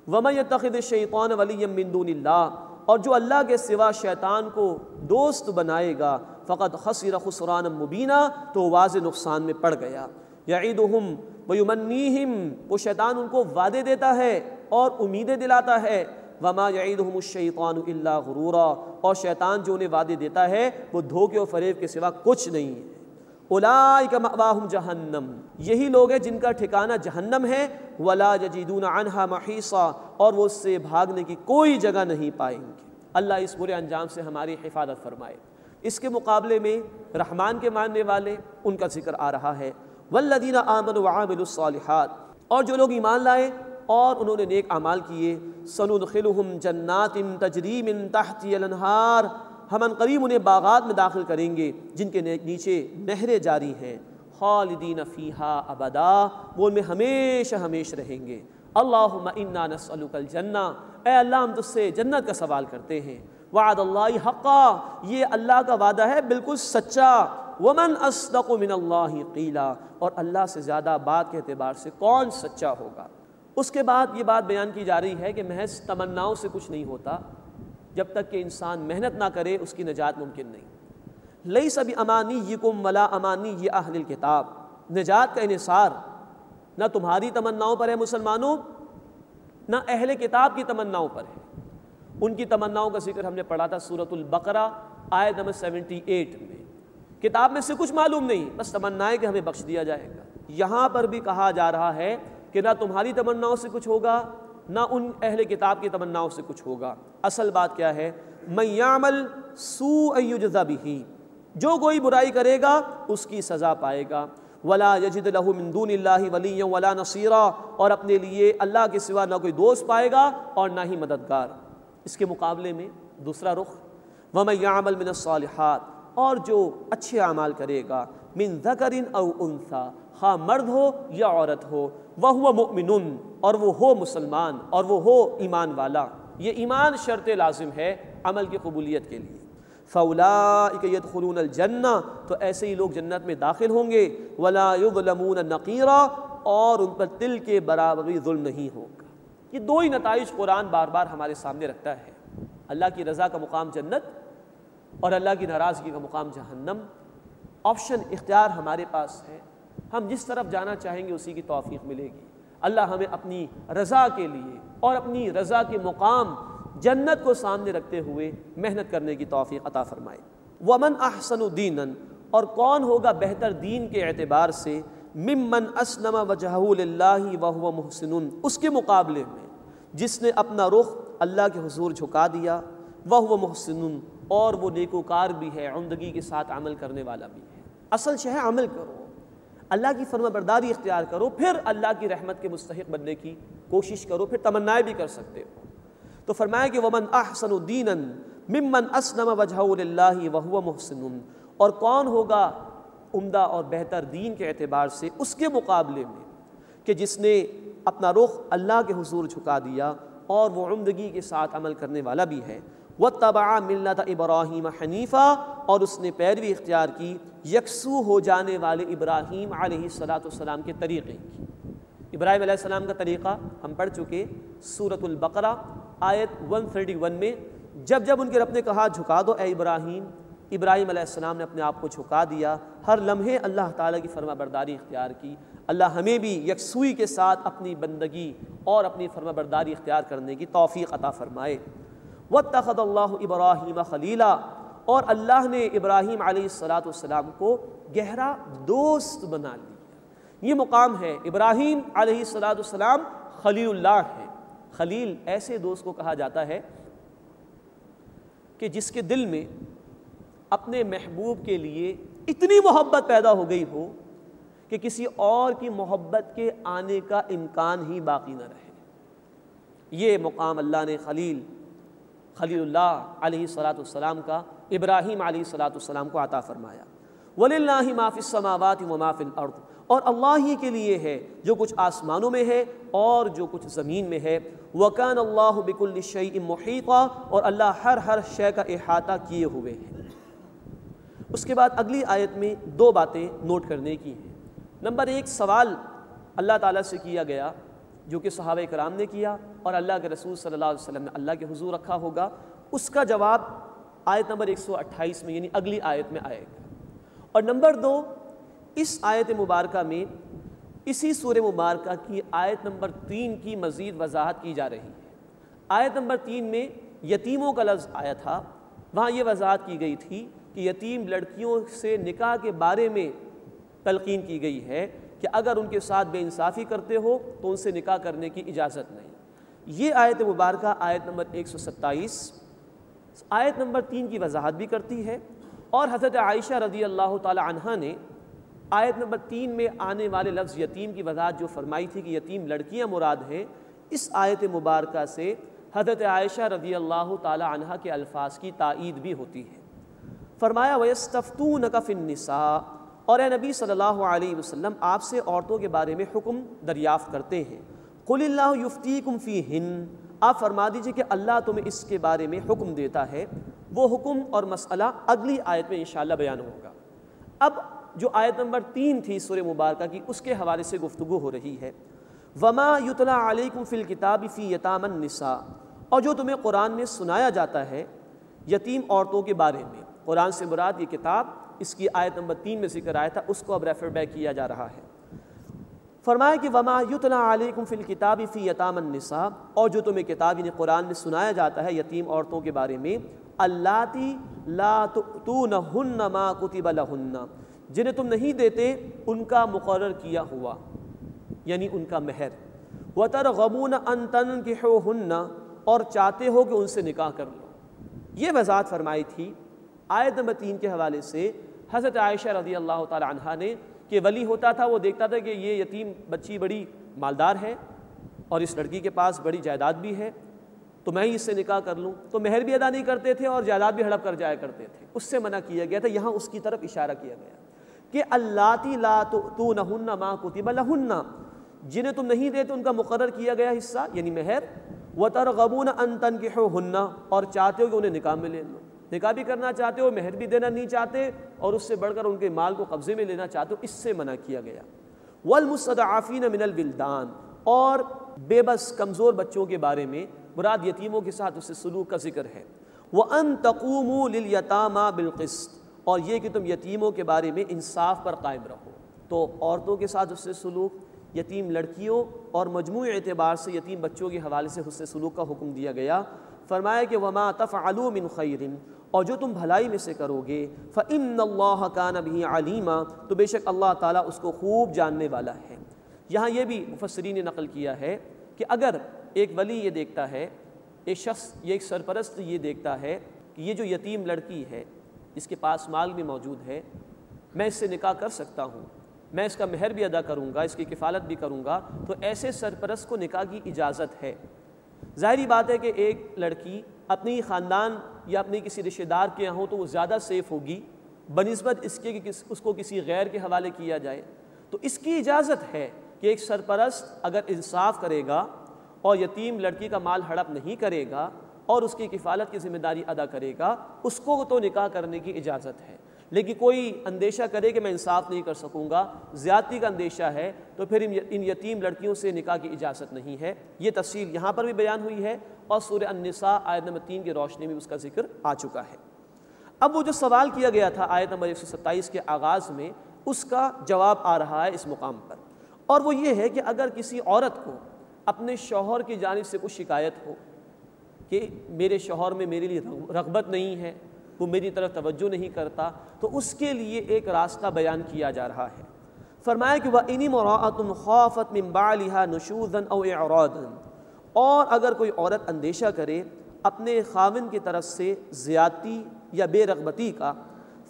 وَمَن يَتَّخِذِ الشَّيْطَانَ وَلِيًّا مِّن دُونِ اللَّهِ، اور جو اللہ کے سوا شیطان کو دوست بنائے گا، فقد خسر خسرانا مبینا، تو واضح نقصان میں پڑ گیا۔ یعیدہم ویمنیہم، وہ شیطان ان کو وعدے دیتا ہے اور امیدیں دلاتا ہے، وما یعیدہم الشیطان الا غرورا، اور شیطان جو انہیں وعدے دیتا ہے وہ دھوکے و فریب کے سوا کچھ نہیں ہے۔ اولئک مأواہم جہنم، یہی لوگ ہیں جن کا ٹھکانہ جہنم ہے، ولا یجدون عنہا محیصا، اور وہ اس سے بھاگنے کی کوئی جگہ نہیں پائیں گے۔ اللہ اس برے انجام سے ہماری حفاظت فرمائے۔ اس کے مقابلے میں رحمان کے ماننے والے، ان کا ذکر آ رہا ہے، والذین آمنوا وعملوا الصالحات، اور جو لوگ ایمان لائے اور انہوں نے نیک اعمال کیے، سندخلہم جنات تجری من تحتہا الانہار، ہم ان قریب انہیں باغات میں داخل کریں گے جن کے نیچے نہریں جاری ہیں، خالدین فیہا ابدا، وہ ان میں ہمیشہ ہمیشہ رہیں گے۔ اللہم انا نسألک الجنہ، اے اللہ ہم تجھ سے جنت کا سوال کرتے ہیں۔ وعد اللہ حقا، یہ اللہ کا وعدہ ہے بالکل سچا۔ ومن اصدق من اللہ قیلا، اور اللہ سے زیادہ بات کے اعتبار سے کون سچا ہوگا۔ اس کے بعد یہ بات بیان کی جا رہی ہے کہ محض تمناؤں سے کچھ نہیں ہوتا، جب تک کہ انسان محنت نہ کرے اس کی نجات ممکن نہیں۔ لیس بامانیکم ولا امانی اہل الکتاب، نجات کا انحصار نہ تمہاری تمناؤں پر ہے مسلمانوں، نہ اہل کتاب کی تمناؤں پر ہے۔ ان کی تمناؤں کا ذکر ہم نے پڑھا تھا سورۃ البقرہ آیت نمبر 78 میں۔ کتاب میں سے کچھ معلوم نہیں، بس تمنا ہے کہ ہمیں بخش دیا جائے گا۔ یہاں پر بھی کہا جا رہا ہے کہ نہ تمہاری تمناؤں سے کچھ ہوگا، نہ ان اہل کتاب کی تمناؤں سے کچھ ہوگا۔ اصل بات کیا ہے؟ من یعمل سوءا یجز بہ، جو کوئی برائی کرے گا اس کی سزا پائے گا۔ ولا یجد لہ من دون اللہ ولیا ولا نصیرا، اور اپنے لیے اللہ کے سوا نہ کوئی دوست پائے گا اور نہ ہی مددگار۔ اس کے مقابلے میں دوسرا رخ، ومن یعمل من الصالحات، اور جو اچھے اعمال کرے گا، من ذکر او انثی، خواہ مرد ہو یا عورت ہو، وہو مؤمن، اور وہ ہو مسلمان اور وہ ہو ایمان والا۔ یہ ایمان شرط لازم ہے عمل کی قبولیت کے لیے۔ فاولئک یدخلون الجنہ، تو ایسے ہی لوگ جنت میں داخل ہوں گے۔ ولا یظلمون نقیرا، اور ان پر تل کے برابر بھی ظلم نہیں ہوگا۔ یہ دو ہی نتائج قرآن بار بار ہمارے سامنے رکھتا ہے، اللہ کی رضا کا مقام جنت اور اللہ کی ناراضگی کا مقام جہنم۔ آپشن اختیار ہمارے پاس ہے، ہم جس طرف جانا چاہیں گے اسی کی توفیق ملے گی۔ اللہ ہمیں اپنی رضا کے لیے اور اپنی رضا کے مقام جنت کو سامنے رکھتے ہوئے محنت کرنے کی توفیق عطا فرمائے۔ ومن احسن دینا، اور کون ہوگا بہتر دین کے اعتبار سے، ممن اسلم وجہہ للہ وہو محسن، اس کے مقابلے میں جس نے اپنا رخ اللہ کے حضور جھکا دیا، وہو محسن، اور وہ نیکوکار بھی ہے، عمدگی کے ساتھ عمل کرنے والا بھی ہے۔ اصل شے ہے عمل کرو، اللہ کی فرما برداری اختیار کرو، پھر اللہ کی رحمت کے مستحق بننے کی کوشش کرو، پھر تمنائیں بھی کر سکتے ہو۔ تو فرمایا کہ ومن احسن دینا ممن اسلم وجہہ للہ وہو محسن، اور کون ہوگا عمدہ اور بہتر دین کے اعتبار سے اس کے مقابلے میں کہ جس نے اپنا رخ اللہ کے حضور جھکا دیا اور وہ عمدگی کے ساتھ عمل کرنے والا بھی ہے۔ واتبع ملت ابراہیم حنیفا، اور اس نے پیروی اختیار کی یکسو ہو جانے والے ابراہیم علیہ السلام کے طریقے کی۔ ابراہیم علیہ السلام کا طریقہ ہم پڑھ چکے سورۃ البقرہ آیت 131 میں، جب جب ان کے رب نے کہا جھکا دو اے ابراہیم، ابراہیم علیہ السلام نے اپنے آپ کو جھکا دیا، ہر لمحے اللہ تعالیٰ کی فرما برداری اختیار کی۔ اللہ ہمیں بھی یکسوئی کے ساتھ اپنی بندگی اور اپنی فرما برداری اختیار کرنے کی توفیق عطا فرمائے۔ واتخذ اللہ ابراہیم خلیلا، اور اللہ نے ابراہیم علیہ السلام کو گہرا دوست بنا لیا۔ یہ مقام ہے، ابراہیم علیہ السلام خلیل اللہ ہے۔ خلیل ایسے دوست کو کہا جاتا ہے کہ جس کے دل میں اپنے محبوب کے لیے اتنی محبت پیدا ہو گئی ہو کہ کسی اور کی محبت کے آنے کا امکان ہی باقی نہ رہے۔ یہ مقام اللہ نے خلیل اللہ علیہ السلام کا ابراہیم علیہ السلام کو عطا فرمایا۔ وَلِلَّهِ مَا فِي السَّمَاوَاتِ وَمَا فِي الْأَرْضِ، اور اللہ ہی کے لیے ہے جو کچھ آسمانوں میں ہے اور جو کچھ زمین میں ہے۔ وَكَانَ اللَّهُ بِكُلِّ شَيْءٍ مُحِيطًا، اور اللہ ہر شے کا احاطہ کیے ہوئے ہے۔ اس کے بعد اگلی آیت میں دو باتیں نوٹ کرنے کی ہیں۔ نمبر ایک، سوال اللہ تعالیٰ سے کیا گیا جو کہ صحابہ کرام نے کیا اور اللہ کے رسول صلی اللہ علیہ وسلم نے اللہ کے حضور رکھا ہوگا، اس کا جواب آیت نمبر 128 میں یعنی اگلی آیت میں آئے گا۔ اور نمبر دو، اس آیت مبارکہ میں اسی سورہ مبارکہ کی آیت نمبر 3 کی مزید وضاحت کی جا رہی ہے۔ آیت نمبر 3 میں یتیموں کا لفظ آیا تھا، وہاں یہ وضاحت کی گئی تھی کہ یتیم لڑکیوں سے نکاح کے بارے میں تلقین کی گئی ہے کہ اگر ان کے ساتھ بے انصافی کرتے ہو تو ان سے نکاح کرنے کی اجازت نہیں۔ یہ آیت مبارکہ آیت نمبر 127 آیت نمبر 3 کی وضاحت بھی کرتی ہے، اور حضرت عائشہ رضی اللہ تعالی عنہا نے آیت نمبر 3 میں آنے والے لفظ یتیم کی وضاحت جو فرمائی تھی کہ یتیم لڑکیاں مراد ہیں، اس آیت مبارکہ سے حضرت عائشہ رضی اللہ تعالی عنہا کے الفاظ کی تائید بھی ہوتی ہے۔ فرمایا وَيَسْتَفْتُونَكَ فِي النِّسَاءِ، اور اے نبی صلی اللہ علیہ وسلم آپ سے عورتوں کے بارے میں حکم دریافت کرتے ہیں۔ قُلِ اللَّهُ يُفْتِيكُمْ فِيهِنَّ، آپ فرما دیجئے کہ اللہ تمہیں اس کے بارے میں حکم دیتا ہے۔ وہ حکم اور مسئلہ اگلی آیت میں انشاءاللہ بیان ہوگا۔ اب جو آیت نمبر 3 تھی سورہ مبارکہ کی، اس کے حوالے سے گفتگو ہو رہی ہے۔ وَمَا يُتْلَى عَلَيْكُمْ فِي الْكِتَابِ فِي يَتَامَى النِّسَاءِ، اور جو تمہیں قرآن میں سنایا جاتا ہے یتیم عورتوں کے بارے میں۔ قرآن سے مراد یہ کتاب، اس کی آیت نمبر 3 میں ذکر آیا تھا، اس کو اب ریفر بیک کیا جا رہا ہے۔ فرمایا کہ وما یتلا علیکم فی الکتاب فی یتامی النساء، اور جو تمہیں کتاب یعنی قرآن میں سنایا جاتا ہے یتیم عورتوں کے بارے میں، اللاتی لا تؤتونہن ما کتب لہن، جنہیں تم نہیں دیتے ان کا مقرر کیا ہوا یعنی ان کا مہر، وترغبون ان تنکحوہن، اور چاہتے ہو کہ ان سے نکاح کر لو۔ یہ وضاحت فرمائی تھی آیت نمبر 3 کے حوالے سے حضرت عائشہ رضی اللہ تعالی عنہا نے، کہ ولی ہوتا تھا وہ دیکھتا تھا کہ یہ یتیم بچی بڑی مالدار ہے اور اس لڑکی کے پاس بڑی جائیداد بھی ہے، تو میں ہی اس سے نکاح کر لوں، تو مہر بھی ادا نہیں کرتے تھے اور جائیداد بھی ہڑپ کر جایا کرتے تھے، اس سے منع کیا گیا تھا۔ یہاں اس کی طرف اشارہ کیا گیا کہ اللاتی لا تؤتونہن ما کتب لہن، جنہیں تم نہیں دیتے ان کا مقرر کیا گیا حصہ یعنی مہر، وترغبون ان تنکحوہن، اور چاہتے ہو کہ انہیں نکاح میں لے لو، نکاح بھی کرنا چاہتے ہو، مہر بھی دینا نہیں چاہتے اور اس سے بڑھ کر ان کے مال کو قبضے میں لینا چاہتے ہو، اس سے منع کیا گیا۔ والمستضعفین من الولدان، اور بے بس کمزور بچوں کے بارے میں مراد یتیموں کے ساتھ اس سے سلوک کا ذکر ہے۔ وَأَن تَقُومُوا لِلْيَتَامَى بِالْقِسْطِ، اور یہ کہ تم یتیموں کے بارے میں انصاف پر قائم رہو۔ تو عورتوں کے ساتھ اس سے سلوک، یتیم لڑکیوں اور مجموعی اعتبار سے یتیم بچوں کے حوالے سے حسن سلوک کا حکم دیا گیا۔ فرمایا کہ وَمَا تَفْعَلُوا مِنْ خَيْرٍ، اور جو تم بھلائی میں سے کرو گے، فَإِنَّ اللَّهَ كَانَ بِهِ عَلِيمًا، تو بے شک اللہ تعالیٰ اس کو خوب جاننے والا ہے۔ یہاں یہ بھی مفسرین نے نقل کیا ہے کہ اگر ایک ولی یہ دیکھتا ہے، ایک شخص، یہ ایک سرپرست یہ دیکھتا ہے کہ یہ جو یتیم لڑکی ہے اس کے پاس مال بھی موجود ہے، میں اس سے نکاح کر سکتا ہوں، میں اس کا مہر بھی ادا کروں گا، اس کی کفالت بھی کروں گا، تو ایسے سرپرست کو نکاح کی اجازت ہے۔ ظاہری بات ہے کہ ایک لڑکی اپنی خاندان یا اپنی کسی رشتہ دار کے یہاں ہو تو وہ زیادہ سیف ہوگی بنسبت اس کے کہ اس کو کسی غیر کے حوالے کیا جائے، تو اس کی اجازت ہے کہ ایک سرپرست اگر انصاف کرے گا اور یتیم لڑکی کا مال ہڑپ نہیں کرے گا اور اس کی کفالت کی ذمہ داری ادا کرے گا، اس کو تو نکاح کرنے کی اجازت ہے۔ لیکن کوئی اندیشہ کرے کہ میں انصاف نہیں کر سکوں گا، زیادتی کا اندیشہ ہے، تو پھر ان یتیم لڑکیوں سے نکاح کی اجازت نہیں ہے۔ یہ تفصیل یہاں پر بھی بیان ہوئی ہے اور سورہ النساء آیت نمبر 3 کی روشنی میں اس کا ذکر آ چکا ہے۔ اب وہ جو سوال کیا گیا تھا آیت نمبر 127 کے آغاز میں، اس کا جواب آ رہا ہے اس مقام پر، اور وہ یہ ہے کہ اگر کسی عورت کو اپنے شوہر کی جانب سے کچھ شکایت ہو کہ میرے شوہر میں میرے لیے رغبت نہیں ہے، وہ میری طرف توجہ نہیں کرتا، تو اس کے لیے ایک راستہ بیان کیا جا رہا ہے۔ فرمایا کہ وَإِنِ امْرَأَةٌ خَافَتْ مِنْ بَعْلِهَا نُشُوزًا أَوْ إِعْرَاضًا، اور اگر کوئی عورت اندیشہ کرے اپنے خاوند کی طرف سے زیادتی یا بے رغبتی کا،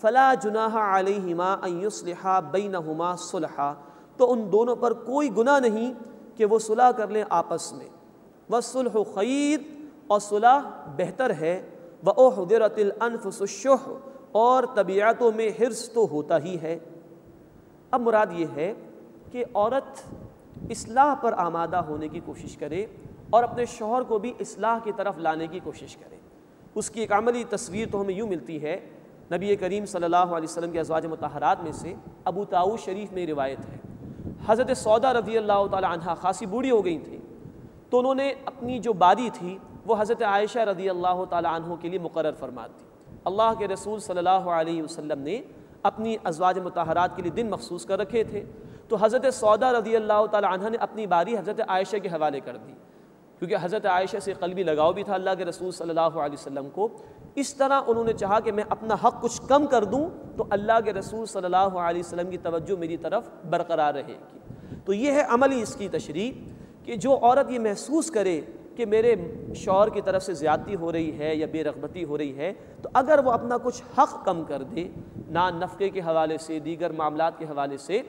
فَلَا جُنَاحَ عَلَيْهِمَا أَن يُصْلِحَا بَيْنَهُمَا صُلْحًا، تو ان دونوں پر کوئی گناہ نہیں کہ وہ صلح کر لیں آپس میں۔ وَالصُّلْحُ خَيْرٌ، اور صلح بہتر ہے۔ وَأُحْضِرَتِ الْأَنفُسُ الشُّحَّ، اور طبیعتوں میں حرص تو ہوتا ہی ہے۔ اب مراد یہ ہے کہ عورت اصلاح پر آمادہ ہونے کی کوشش کرے اور اپنے شوہر کو بھی اصلاح کی طرف لانے کی کوشش کرے۔ اس کی ایک عملی تصویر تو ہمیں یوں ملتی ہے، نبی کریم صلی اللہ علیہ وسلم کے ازواج مطہرات میں سے ابو طاؤس شریف میں روایت ہے، حضرت سودا رضی اللہ تعالی عنہا خاصی بوڑھی ہو گئی تھیں، تو انہوں نے اپنی جو باری تھی وہ حضرت عائشہ رضی اللہ تعالی عنہ کے لیے مقرر فرما دی۔ اللہ کے رسول صلی اللہ علیہ وسلم نے اپنی ازواج مطہرات کے لیے دن مخصوص کر رکھے تھے، تو حضرت سودا رضی اللہ تعالی عنہ نے اپنی باری حضرت عائشہ کے حوالے کر دی، کیونکہ حضرت عائشہ سے قلبی لگاؤ بھی تھا اللہ کے رسول صلی اللہ علیہ وسلم کو۔ اس طرح انہوں نے چاہا کہ میں اپنا حق کچھ کم کر دوں تو اللہ کے رسول صلی اللہ علیہ وسلم کی توجہ میری طرف برقرار رہے گی۔ تو یہ ہے عملی اس کی تشریح کہ جو عورت یہ محسوس کرے کہ میرے شوہر کی طرف سے زیادتی ہو رہی ہے یا بے رغبتی ہو رہی ہے، تو اگر وہ اپنا کچھ حق کم کر دے نان نفقے کے حوالے سے، دیگر معاملات کے حوالے سے،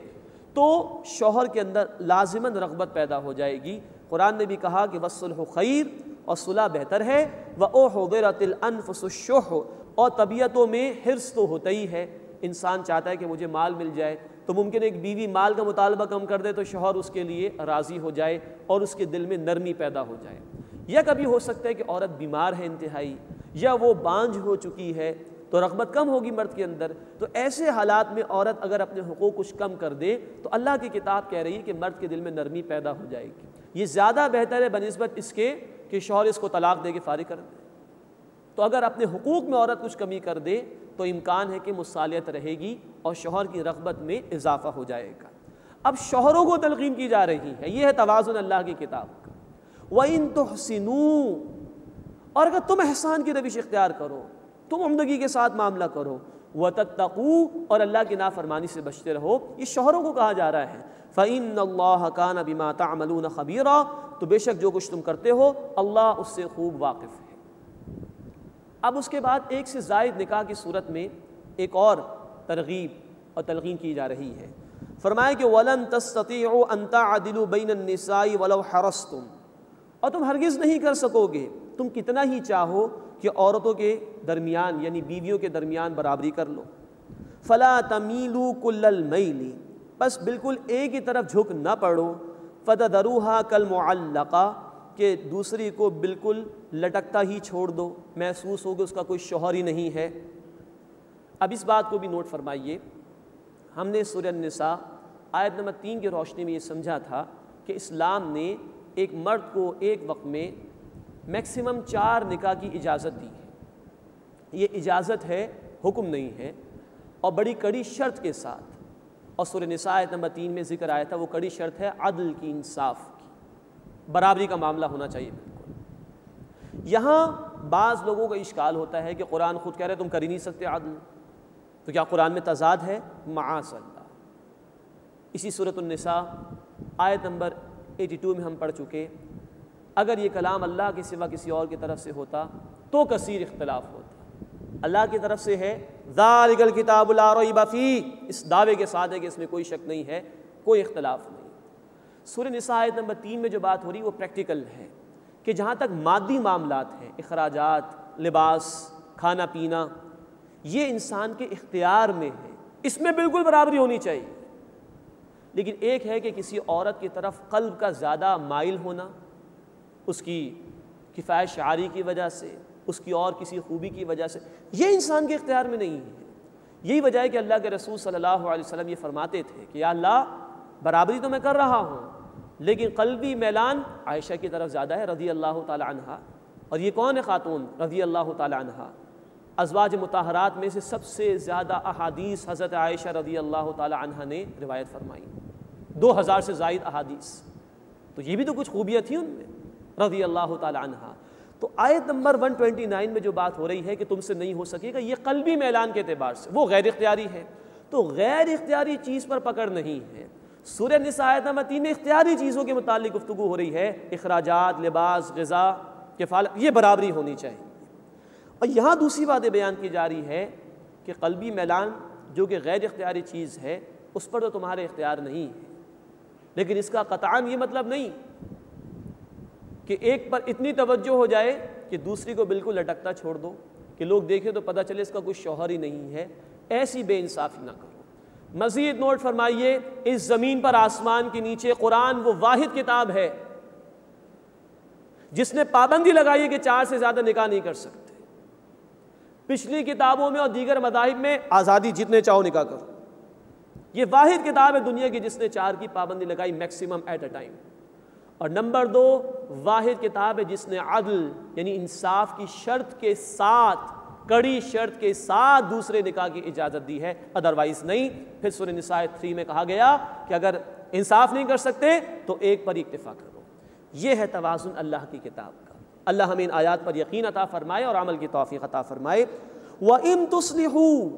تو شوہر کے اندر لازماً رغبت پیدا ہو جائے گی۔ قرآن نے بھی کہا کہ وَالصُّلْحُ خَيْرٌ، اور صلح بہتر ہے۔ وَأُحْضِرَتِ الْأَنفُسُ الشُّحَّ، اور طبیعتوں میں حرص تو ہوتا ہی ہے، انسان چاہتا ہے کہ مجھے مال مل جائے، تو ممکن ایک بیوی مال کا مطالبہ کم کر دے تو شوہر اس کے لیے راضی ہو جائے اور اس کے دل میں نرمی پیدا ہو جائے۔ یا کبھی ہو سکتا ہے کہ عورت بیمار ہے انتہائی، یا وہ بانجھ ہو چکی ہے تو رغبت کم ہوگی مرد کے اندر، تو ایسے حالات میں عورت اگر اپنے حقوق کچھ کم کر دے تو اللہ کی کتاب کہہ رہی ہے کہ مرد کے دل میں نرمی پیدا ہو جائے گی۔ یہ زیادہ بہتر ہے بنسبت اس کے کہ شوہر اس کو طلاق دے کے فارغ کر دے. تو اگر اپنے حقوق میں عورت کچھ کمی کر دے تو امکان ہے کہ مصالحت رہے گی اور شوہر کی رغبت میں اضافہ ہو جائے گا. اب شوہروں کو تلقین کی جا رہی ہے، یہ ہے توازن اللہ کی کتاب کا. وَإِن تُحْسِنُوا، اور اگر تم احسان کی روش اختیار کرو، تم عمدگی کے ساتھ معاملہ کرو، وَتَتَّقُوا، اور اللہ کی نافرمانی سے بچتے رہو، یہ شوہروں کو کہا جا رہا ہے. فَإِنَّ اللَّهَ كَانَ بِمَا تَعْمَلُونَ خَبِيرًا، تو بے شک جو کچھ تم کرتے ہو اللہ اس سے خوب واقف ہے. اب اس کے بعد ایک سے زائد نکاح کی صورت میں ایک اور ترغیب اور تلقین کی جا رہی ہے. فرمایا کہ وَلَن تَسْتَطِيعُوا أَن تَعْدِلُوا بَيْنَ النِّسَاءِ وَلَوْ حَرَصْتُمْ، اور تم ہرگز نہیں کر سکو گے، تم کتنا ہی چاہو کہ عورتوں کے درمیان یعنی بیویوں کے درمیان برابری کر لو. فَلَا تَمِيلُوا كُلَّ الْمَيْلِ، بس بالکل ایک ہی طرف جھک نہ پڑو. فَتَذَرُوهَا كَالْمُعَلَّقَةِ، کہ دوسری کو بالکل لٹکتا ہی چھوڑ دو، محسوس ہوگا اس کا کوئی شوہر ہی نہیں ہے. اب اس بات کو بھی نوٹ فرمائیے، ہم نے سورہ النساء آیت نمبر 3 کی روشنی میں یہ سمجھا تھا کہ اسلام نے ایک مرد کو ایک وقت میں میکسیمم 4 نکاح کی اجازت دی ہے. یہ اجازت ہے، حکم نہیں ہے، اور بڑی کڑی شرط کے ساتھ. اور سورہ نساء آیت نمبر 3 میں ذکر آیا تھا، وہ کڑی شرط ہے عدل کی، انصاف کی، برابری کا معاملہ ہونا چاہیے بالکل. یہاں بعض لوگوں کا اشکال ہوتا ہے کہ قرآن خود کہہ رہے تم کر ہی نہیں سکتے عدل، تو کیا قرآن میں تضاد ہے؟ معاذ اللہ. اسی سورۃ النساء آیت نمبر 82 میں ہم پڑھ چکے، اگر یہ کلام اللہ کے سوا کسی اور کی طرف سے ہوتا تو کثیر اختلاف ہوتا. اللہ کی طرف سے ہے ذالک الکتاب لا ریب فیہ، اس دعوے کے ساتھ ہے کہ اس میں کوئی شک نہیں ہے، کوئی اختلاف نہیں. سورہ نساء آیت نمبر 3 میں جو بات ہو رہی وہ پریکٹیکل ہے کہ جہاں تک مادی معاملات ہیں، اخراجات، لباس، کھانا پینا، یہ انسان کے اختیار میں ہے، اس میں بالکل برابری ہونی چاہیے. لیکن ایک ہے کہ کسی عورت کی طرف قلب کا زیادہ مائل ہونا، اس کی کفایت شعاری کی وجہ سے، اس کی اور کسی خوبی کی وجہ سے، یہ انسان کے اختیار میں نہیں ہے. یہی وجہ ہے کہ اللہ کے رسول صلی اللہ علیہ وسلم یہ فرماتے تھے کہ یا اللہ برابری تو میں کر رہا ہوں لیکن قلبی میلان عائشہ کی طرف زیادہ ہے رضی اللہ تعالی عنہا. اور یہ کون ہے خاتون رضی اللہ تعالی عنہا؟ ازواج مطہرات میں سے سب سے زیادہ احادیث حضرت عائشہ رضی اللہ تعالی عنہا نے روایت فرمائی، 2000 سے زائد احادیث. تو یہ بھی تو کچھ خوبیاں تھیں ان میں رضی اللہ تعالی عنہا. تو آیت نمبر 129 میں جو بات ہو رہی ہے کہ تم سے نہیں ہو سکے گا، یہ قلبی میلان کے اعتبار سے، وہ غیر اختیاری ہے. تو غیر اختیاری چیز پر پکڑ نہیں ہے. سورہ نساء آیت نمبر 3 میں اختیاری چیزوں کے متعلق گفتگو ہو رہی ہے، اخراجات، لباس، غذا، کفالت، یہ برابری ہونی چاہیے. اور یہاں دوسری بات بیان کی جا رہی ہے کہ قلبی میلان جو کہ غیر اختیاری چیز ہے اس پر تو تمہارے اختیار نہیں ہے، لیکن اس کا قطعاً یہ مطلب نہیں کہ ایک پر اتنی توجہ ہو جائے کہ دوسری کو بالکل لٹکتا چھوڑ دو کہ لوگ دیکھیں تو پتہ چلے اس کا کوئی شوہر ہی نہیں ہے. ایسی بے انصافی نہ کرو. مزید نوٹ فرمائیے، اس زمین پر آسمان کے نیچے قرآن وہ واحد کتاب ہے جس نے پابندی لگائی ہے کہ 4 سے زیادہ نکاح نہیں کر سکتے. پچھلی کتابوں میں اور دیگر مذاہب میں آزادی، جتنے چاہو نکاح کرو. یہ واحد کتاب ہے دنیا کی جس نے 4 کی پابندی لگائی میکسیمم ایٹ اے ٹائم. اور نمبر 2 واحد کتاب ہے جس نے عدل یعنی انصاف کی شرط کے ساتھ، کڑی شرط کے ساتھ دوسرے نکاح کی اجازت دی ہے، ادروائز نہیں. پھر سورہ نساء 3 میں کہا گیا کہ اگر انصاف نہیں کر سکتے تو ایک پر اکتفا کرو. یہ ہے توازن اللہ کی کتاب کا. اللہ ہمیں ان آیات پر یقین عطا فرمائے اور عمل کی توفیق عطا فرمائے. وَإِن تُصْلِحُوا،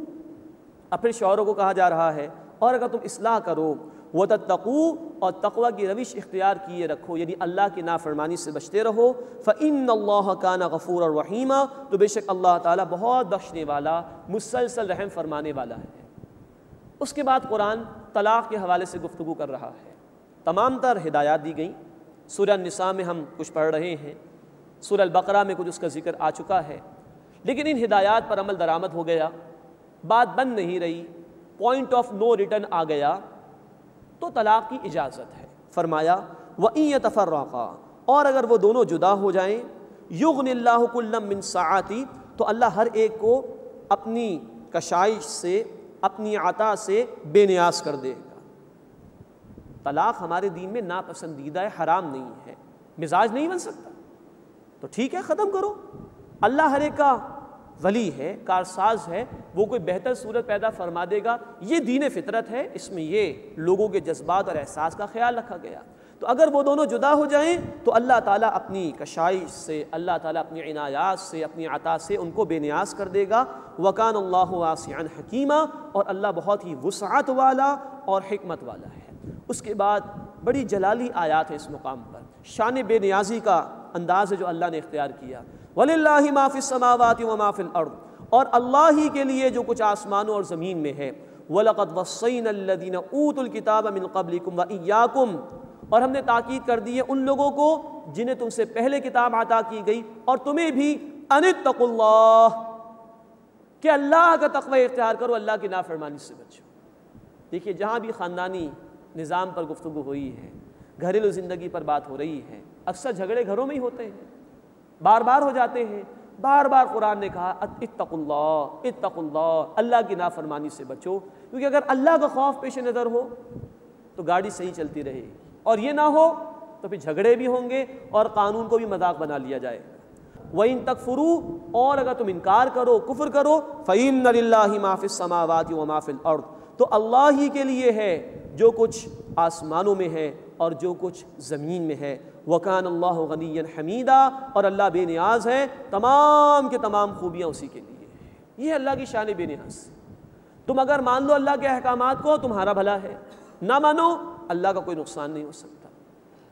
اب پھر شوہروں کو کہا جا رہا ہے اور اگر تم اصلاح کرو، وَتَتَّقُوا، اور تقوی کی روش اختیار کیے رکھو یعنی اللہ کی نافرمانی سے بچتے رہو، فَإِنَّ اللَّهَ كَانَ غَفُورًا رَحِيمًا، تو بے شک اللہ تعالیٰ بہت بخشنے والا، مسلسل رحم فرمانے والا ہے. اس کے بعد قرآن طلاق کے حوالے سے گفتگو کر رہا ہے. تمام تر ہدایات دی گئیں. سورہ النساء میں ہم کچھ پڑھ رہے ہیں، سورہ البقرہ میں کچھ اس کا ذکر آ چکا ہے، لیکن ان ہدایات پر عمل درآمد ہو گیا، بات بن نہیں رہی، پوائنٹ آف نو ریٹرن آ گیا، تو طلاق کی اجازت ہے. فرمایا وَإِن يَتَفَرَّقَا، اور اگر وہ دونوں جدا ہو جائیں، يُغْنِ اللَّهُ كُلًّا مِّن سَعَتِهِ، تو اللہ ہر ایک کو اپنی کشائش سے، اپنی عطا سے بے نیاز کر دے گا. طلاق ہمارے دین میں ناپسندیدہ ہے، حرام نہیں ہے، مزاج نہیں بن سکتا. تو ٹھیک ہے ختم کرو. اللہ ہر ایک کا ولی ہے, کارساز ہے, وہ کوئی بہتر صورت پیدا فرما دے گا. یہ دین فطرت ہے, اس میں یہ لوگوں کے جذبات اور احساس کا خیال رکھا گیا. تو اگر وہ دونوں جدا ہو جائیں تو اللہ تعالیٰ اپنی کشائش سے, اللہ تعالیٰ اپنی عنایات سے, اپنی عطا سے ان کو بے نیاز کر دے گا. وَكَانَ اللَّهُ وَاسِعًا حَكِيمًا, اور اللہ بہت ہی وسعت والا اور حکمت والا ہے. اس کے بعد بڑی جلالی آیات ہے اس مقام پر, شان بے نیازی کا انداز ہے جو اللہ نے اختیار کیا. وَلِلَّهِ مَا فِي السَّمَاوَاتِ وَمَا فِي الْأَرْضِ, اور اللہ ہی کے لیے جو کچھ آسمانوں اور زمین میں ہے. وَلَقَدْ وَصَّيْنَا الَّذِينَ أُوتُوا الْكِتَابَ مِنْ قَبْلِكُمْ وَإِيَّاكُمْ, اور ہم نے تاکید کر دی ہے ان لوگوں کو جنہیں تم سے پہلے کتاب عطا کی گئی, اور تمہیں بھی, ان اتقوا اللہ, کہ اللہ کا تقوی اختیار کرو, اللہ کی نافرمانی سے بچو. دیکھیے جہاں بھی خاندانی نظام پر گفتگو ہوئی ہے, گھریلو زندگی پر بات ہو رہی ہے, اکثر جھگڑے گھروں میں ہی ہوتے ہیں, بار بار ہو جاتے ہیں. بار بار قرآن نے کہا اتقوا اللہ, اتقوا اللہ, اللہ کی نافرمانی سے بچو. کیونکہ اگر اللہ کا خوف پیش نظر ہو تو گاڑی صحیح چلتی رہے گی, اور یہ نہ ہو تو پھر جھگڑے بھی ہوں گے اور قانون کو بھی مذاق بنا لیا جائے گا. وَإِن تَكْفُرُوا, اور اگر تم انکار کرو, کفر کرو, فَإِنَّ لِلَّهِ مَا فِي السَّمَاوَاتِ وَمَا فِي الْأَرْضِ, تو اللہ ہی کے لیے ہے جو کچھ آسمانوں میں ہے اور جو کچھ زمین میں ہے. وَكَانَ اللَّهُ غَنِيًّا حَمِيدًا, اور اللہ بے نیاز ہے, تمام کے تمام خوبیاں اسی کے لیے. یہ اللہ کی شان بے نیاز. تم اگر مان لو اللہ کے احکامات کو تمہارا بھلا ہے, نہ مانو اللہ کا کوئی نقصان نہیں ہو سکتا.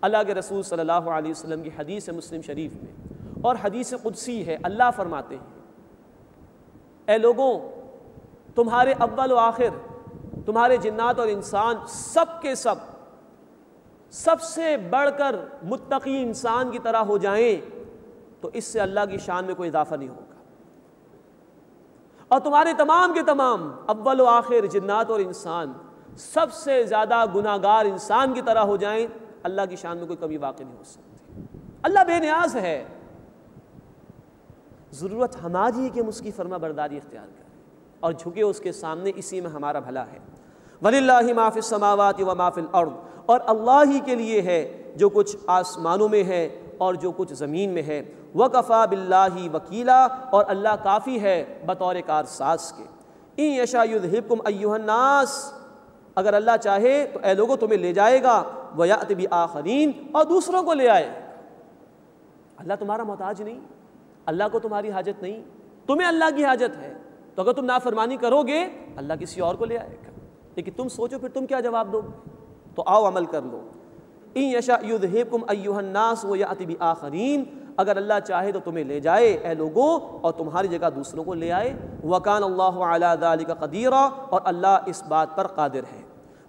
اللہ کے رسول صلی اللہ علیہ وسلم کی حدیث ہے مسلم شریف میں, اور حدیث قدسی ہے. اللہ فرماتے ہیں, اے لوگوں, تمہارے اول و آخر, تمہارے جنات اور انسان سب کے سب سے بڑھ کر متقی انسان کی طرح ہو جائیں تو اس سے اللہ کی شان میں کوئی اضافہ نہیں ہوگا. اور تمہارے تمام کے تمام اول و آخر جنات اور انسان سب سے زیادہ گناہگار انسان کی طرح ہو جائیں, اللہ کی شان میں کوئی کمی واقع نہیں ہو سکتی. اللہ بے نیاز ہے. ضرورت ہماری ہے کہ ہم اس کی فرما برداری اختیار کریں اور جھکے اس کے سامنے, اسی میں ہمارا بھلا ہے. وَلِلَّهِ مَا فِي السَّمَاوَاتِ وَمَا فِي الْأَرْضِ, اور اللہ ہی کے لیے ہے جو کچھ آسمانوں میں ہے اور جو کچھ زمین میں ہے. وَكَفَى بِاللَّهِ وَكِيلًا, اور اللہ کافی ہے بطور کارساز کے. إِن يَشَأْ يُذْهِبْكُمْ أَيُّهَا النَّاسُ, اگر اللہ چاہے تو اے لوگوں تمہیں لے جائے گا. وَيَأْتِ بِآخَرِينَ, اور دوسروں کو لے آئے. اللہ تمہارا محتاج نہیں, اللہ کو تمہاری حاجت نہیں, تمہیں اللہ کی حاجت ہے. تو اگر تم نافرمانی کرو گے اللہ کسی اور کو لے آئے گا. لیکن تم سوچو پھر تم کیا جواب دو گے, تو آؤ عمل کر لو. إِن يَشَأْ يُذْهِبْكُمْ أَيُّهَا النَّاسُ وَيَأْتِ بِآخَرِينَ, اگر اللہ چاہے تو تمہیں لے جائے اے لوگوں اور تمہاری جگہ دوسروں کو لے آئے. وَكَانَ اللَّهُ عَلَى ذَلِكَ قَدِيرًا, اور اللہ اس بات پر قادر ہے.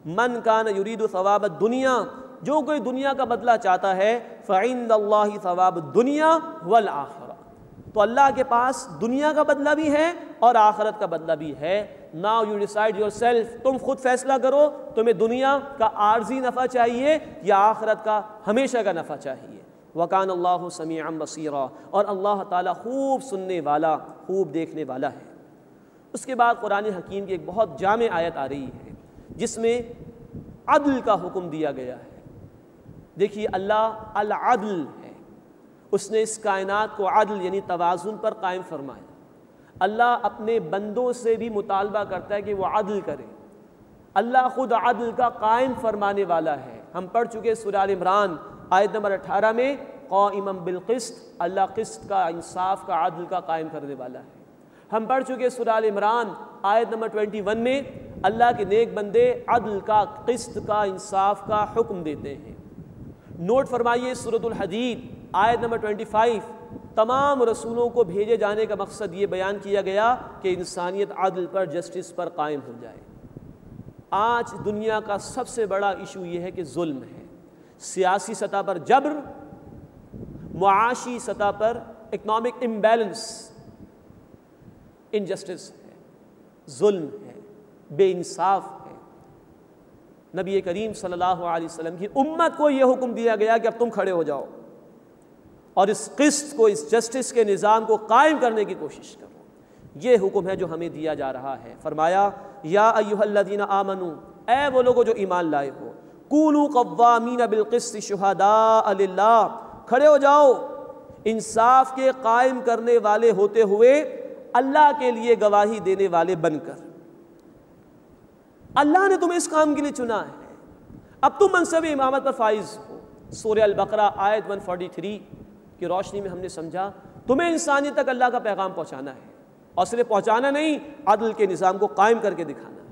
مَنْ كَانَ يُرِيدُ ثَوَابَ الدُّنْيَا, جو کوئی دنیا کا بدلہ چاہتا ہے, فَعِندَ اللَّهِ ثَوَابُ الدُّنْيَا وَالْآخِرَةِ, تو اللہ کے پاس دنیا کا بدلہ بھی ہے اور آخرت کا بدلہ بھی ہے. Now you decide yourself, تم خود فیصلہ کرو, تمہیں دنیا کا عارضی نفع چاہیے یا آخرت کا ہمیشہ کا نفع چاہیے. وَكَانَ اللَّهُ سَمِيعًا بَصِيرًا, اور اللہ تعالیٰ خوب سننے والا, خوب دیکھنے والا ہے. اس کے بعد قرآن حکیم کی ایک بہت جامع آیت آ رہی ہے جس میں عدل کا حکم دیا گیا ہے. دیکھیے اللہ العدل ہے, اس نے اس کائنات کو عدل یعنی توازن پر قائم فرمایا. اللہ اپنے بندوں سے بھی مطالبہ کرتا ہے کہ وہ عدل کریں. اللہ خود عدل کا قائم فرمانے والا ہے. ہم پڑھ چکے سورہ آل عمران آیت نمبر 18 میں, قائما بالقسط, اللہ قسط کا, انصاف کا, عدل کا قائم کرنے والا ہے. ہم پڑھ چکے سورہ آل عمران آیت نمبر 21 میں, اللہ کے نیک بندے عدل کا, قسط کا, انصاف کا حکم دیتے ہیں. نوٹ فرمائیے سورۃ الحدید آیت نمبر 25, تمام رسولوں کو بھیجے جانے کا مقصد یہ بیان کیا گیا کہ انسانیت عدل پر, جسٹس پر قائم ہو جائے. آج دنیا کا سب سے بڑا ایشو یہ ہے کہ ظلم ہے. سیاسی سطح پر جبر, معاشی سطح پر اکنامک امبیلنس, انجسٹس ہے, ظلم ہے, بے انصاف ہے. نبی کریم صلی اللہ علیہ وسلم کی امت کو یہ حکم دیا گیا کہ اب تم کھڑے ہو جاؤ اور اس قسط کو, اس جسٹس کے نظام کو قائم کرنے کی کوشش کرو. یہ حکم ہے جو ہمیں دیا جا رہا ہے. فرمایا یا ایھا الذین آمنوا, اے وہ لوگوں جو ایمان لائے ہو, کونوا قوامین بالقسط شہداء للہ, کھڑے ہو جاؤ انصاف کے قائم کرنے والے ہوتے ہوئے اللہ کے لیے گواہی دینے والے بن کر۔ اللہ نے تمہیں اس کام کے لیے چنا ہے، اب تم منصب امامت پر فائز ہو۔ سورہ البقرہ آیت 143 کی روشنی میں ہم نے سمجھا تمہیں انسانیت تک اللہ کا پیغام پہنچانا ہے، اور صرف پہنچانا نہیں، عدل کے نظام کو قائم کر کے دکھانا ہے۔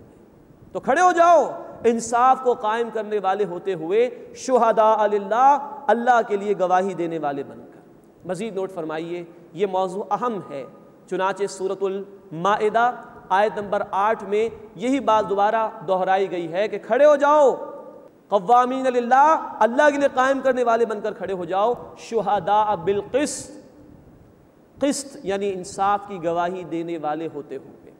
تو کھڑے ہو جاؤ انصاف کو قائم کرنے والے ہوتے ہوئے، شہداء للہ، اللہ کے لیے گواہی دینے والے بن کر۔ مزید نوٹ فرمائیے، یہ موضوع اہم ہے، چنانچہ سورۃ المائدہ آیت نمبر 8 میں یہی بات دوبارہ دہرائی گئی ہے کہ کھڑے ہو جاؤ قوامین للہ، اللہ کے لیے قائم کرنے والے بن کر کھڑے ہو جاؤ، شہداء بالقسط، قسط یعنی انصاف کی گواہی دینے والے ہوتے ہوئے۔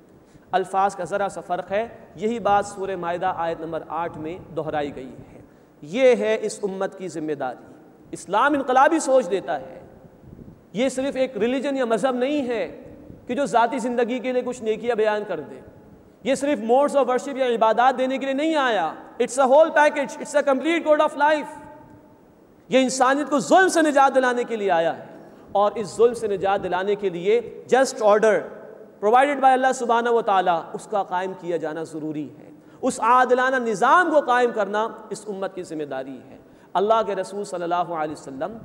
الفاظ کا ذرا سا فرق ہے، یہی بات سورہ مائدہ آیت نمبر 8 میں دہرائی گئی ہے۔ یہ ہے اس امت کی ذمہ داری۔ اسلام انقلابی سوچ دیتا ہے، یہ صرف ایک ریلیجن یا مذہب نہیں ہے کہ جو ذاتی زندگی کے لیے کچھ نیکیاں بیان کر دے، یہ صرف موڈز آف ورشپ یا عبادات دینے کے لیے نہیں آیا، it's a whole package, it's a complete code of life. یہ انسانیت کو ظلم سے نجات دلانے کے لیے آیا ہے، اور اس ظلم سے نجات دلانے کے لیے جسٹ آرڈر پرووائڈڈ بائی اللہ سبحانہ و تعالیٰ، اس کا قائم کیا جانا ضروری ہے۔ اس عادلانہ نظام کو قائم کرنا اس امت کی ذمہ داری ہے۔ اللہ کے رسول صلی اللہ علیہ وسلم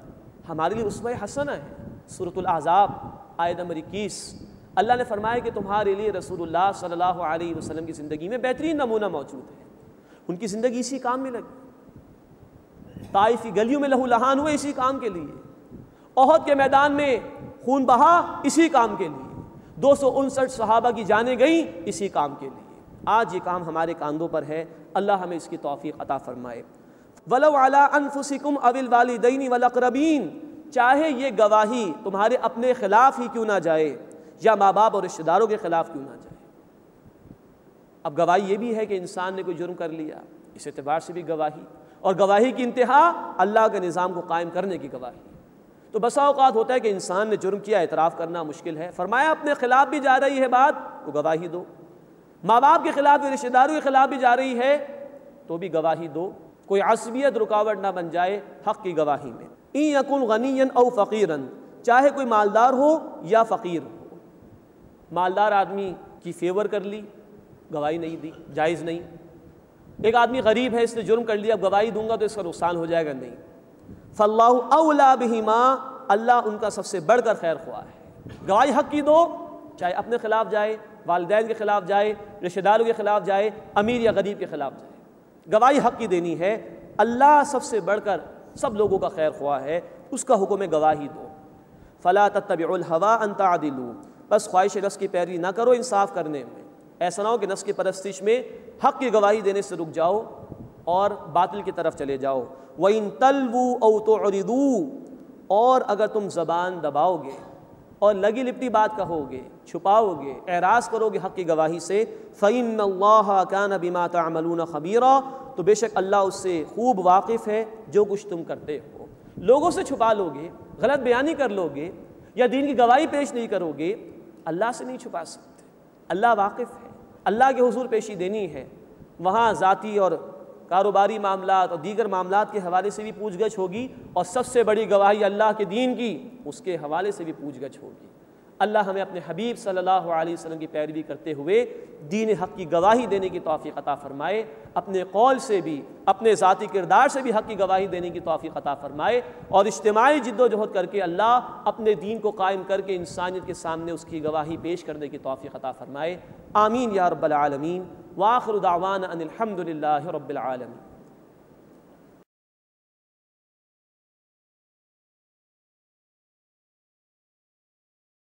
ہمارے لیے اسوہ حسنہ ہے۔ سورۃ الاحزاب آیت نمبر 21 اللہ نے فرمایا کہ تمہارے لیے رسول اللہ صلی اللہ علیہ وسلم کی زندگی میں بہترین نمونہ موجود ہے۔ ان کی زندگی اسی کام میں لگی، طائف کی گلیوں میں لہو لہان ہوئے اسی کام کے لیے، احد کے میدان میں خون بہا اسی کام کے لیے، 259 صحابہ کی جانیں گئیں اسی کام کے لیے۔ آج یہ کام ہمارے کاندھوں پر ہے، اللہ ہمیں اس کی توفیق عطا فرمائے۔ وَلَوْ عَلَىٰ أَنفُسِكُمْ أَوِ الْوَالِدَيْنِ وَالْأَقْرَبِينَ، چاہے یہ گواہی تمہارے اپنے خلاف ہی کیوں نہ جائے یا ماں باپ اور رشتہ داروں کے خلاف کیوں نہ جائے۔ اب گواہی یہ بھی ہے کہ انسان نے کوئی جرم کر لیا، اس اعتبار سے بھی گواہی، اور گواہی کی انتہا اللہ کے نظام کو قائم کرنے کی گواہی۔ تو بسا اوقات ہوتا ہے کہ انسان نے جرم کیا، اعتراف کرنا مشکل ہے، فرمایا اپنے خلاف بھی جا رہی ہے بات تو گواہی دو، ماں باپ کے خلاف بھی، رشتہ داروں کے خلاف بھی جا رہی ہے تو بھی گواہی دو، کوئی عصبیت رکاوٹ نہ بن جائے حق کی گواہی میں۔ ان یکن غنیا او فقیرا، چاہے کوئی مالدار ہو یا فقیر ہو۔ مالدار آدمی کی فیور کر لی، گواہی نہیں دی، جائز نہیں۔ ایک آدمی غریب ہے، اس نے جرم کر لیا، اب گواہی دوں گا تو اس کا نقصان ہو جائے گا، نہیں۔ فاللہ اولا بہما، اللہ ان کا سب سے بڑھ کر خیر خواہ ہے۔ گواہی حق کی دو، چاہے اپنے خلاف جائے، والدین کے خلاف جائے، رشتہ داروں کے خلاف جائے، امیر یا غریب کے خلاف جائے، گواہی حق کی دینی ہے۔ اللہ سب سے بڑھ کر سب لوگوں کا خیر خواہ ہے، اس کا حکم ہے گواہی دو۔ فلا تتبعوا الهوى ان تعدلوا، بس خواہش نفس کی پیروی نہ کرو انصاف کرنے میں، ایسا نہ ہو کہ نفس کی پرستش میں حق کی گواہی دینے سے رک جاؤ اور باطل کی طرف چلے جاؤ۔ وَإِن تَلْوُوا أَوْ تُعْرِضُوا، اور اگر تم زبان دباؤ گے اور لگی لپٹی بات کہو گے، چھپاؤ گے، اعراض کرو گے حق کی گواہی سے، فَإِنَّ اللَّهَ كَانَ بِمَا تَعْمَلُونَ خَبِيرًا، تو بے شک اللہ اس سے خوب واقف ہے جو کچھ تم کرتے ہو۔ لوگوں سے چھپا لو گے، غلط بیانی کر لو گے یا دین کی گواہی پیش نہیں کرو گے، اللہ سے نہیں چھپا سکتے۔ اللہ واقف ہے، اللہ کے حضور پیشی دینی ہے، وہاں ذاتی اور کاروباری معاملات اور دیگر معاملات کے حوالے سے بھی پوچھ گچھ ہوگی، اور سب سے بڑی گواہی اللہ کے دین کی، اس کے حوالے سے بھی پوچھ گچھ ہوگی۔ اللہ ہمیں اپنے حبیب صلی اللہ علیہ وسلم کی پیروی کرتے ہوئے دین حق کی گواہی دینے کی توفیق عطا فرمائے، اپنے قول سے بھی، اپنے ذاتی کردار سے بھی حق کی گواہی دینے کی توفیق عطا فرمائے، اور اجتماعی جد و جہد کر کے اللہ اپنے دین کو قائم کر کے انسانیت کے سامنے اس کی گواہی پیش کرنے کی توفیق عطا فرمائے۔ آمین یا رب العالمین، وآخر دعوانا ان الحمد للہ رب العالمین۔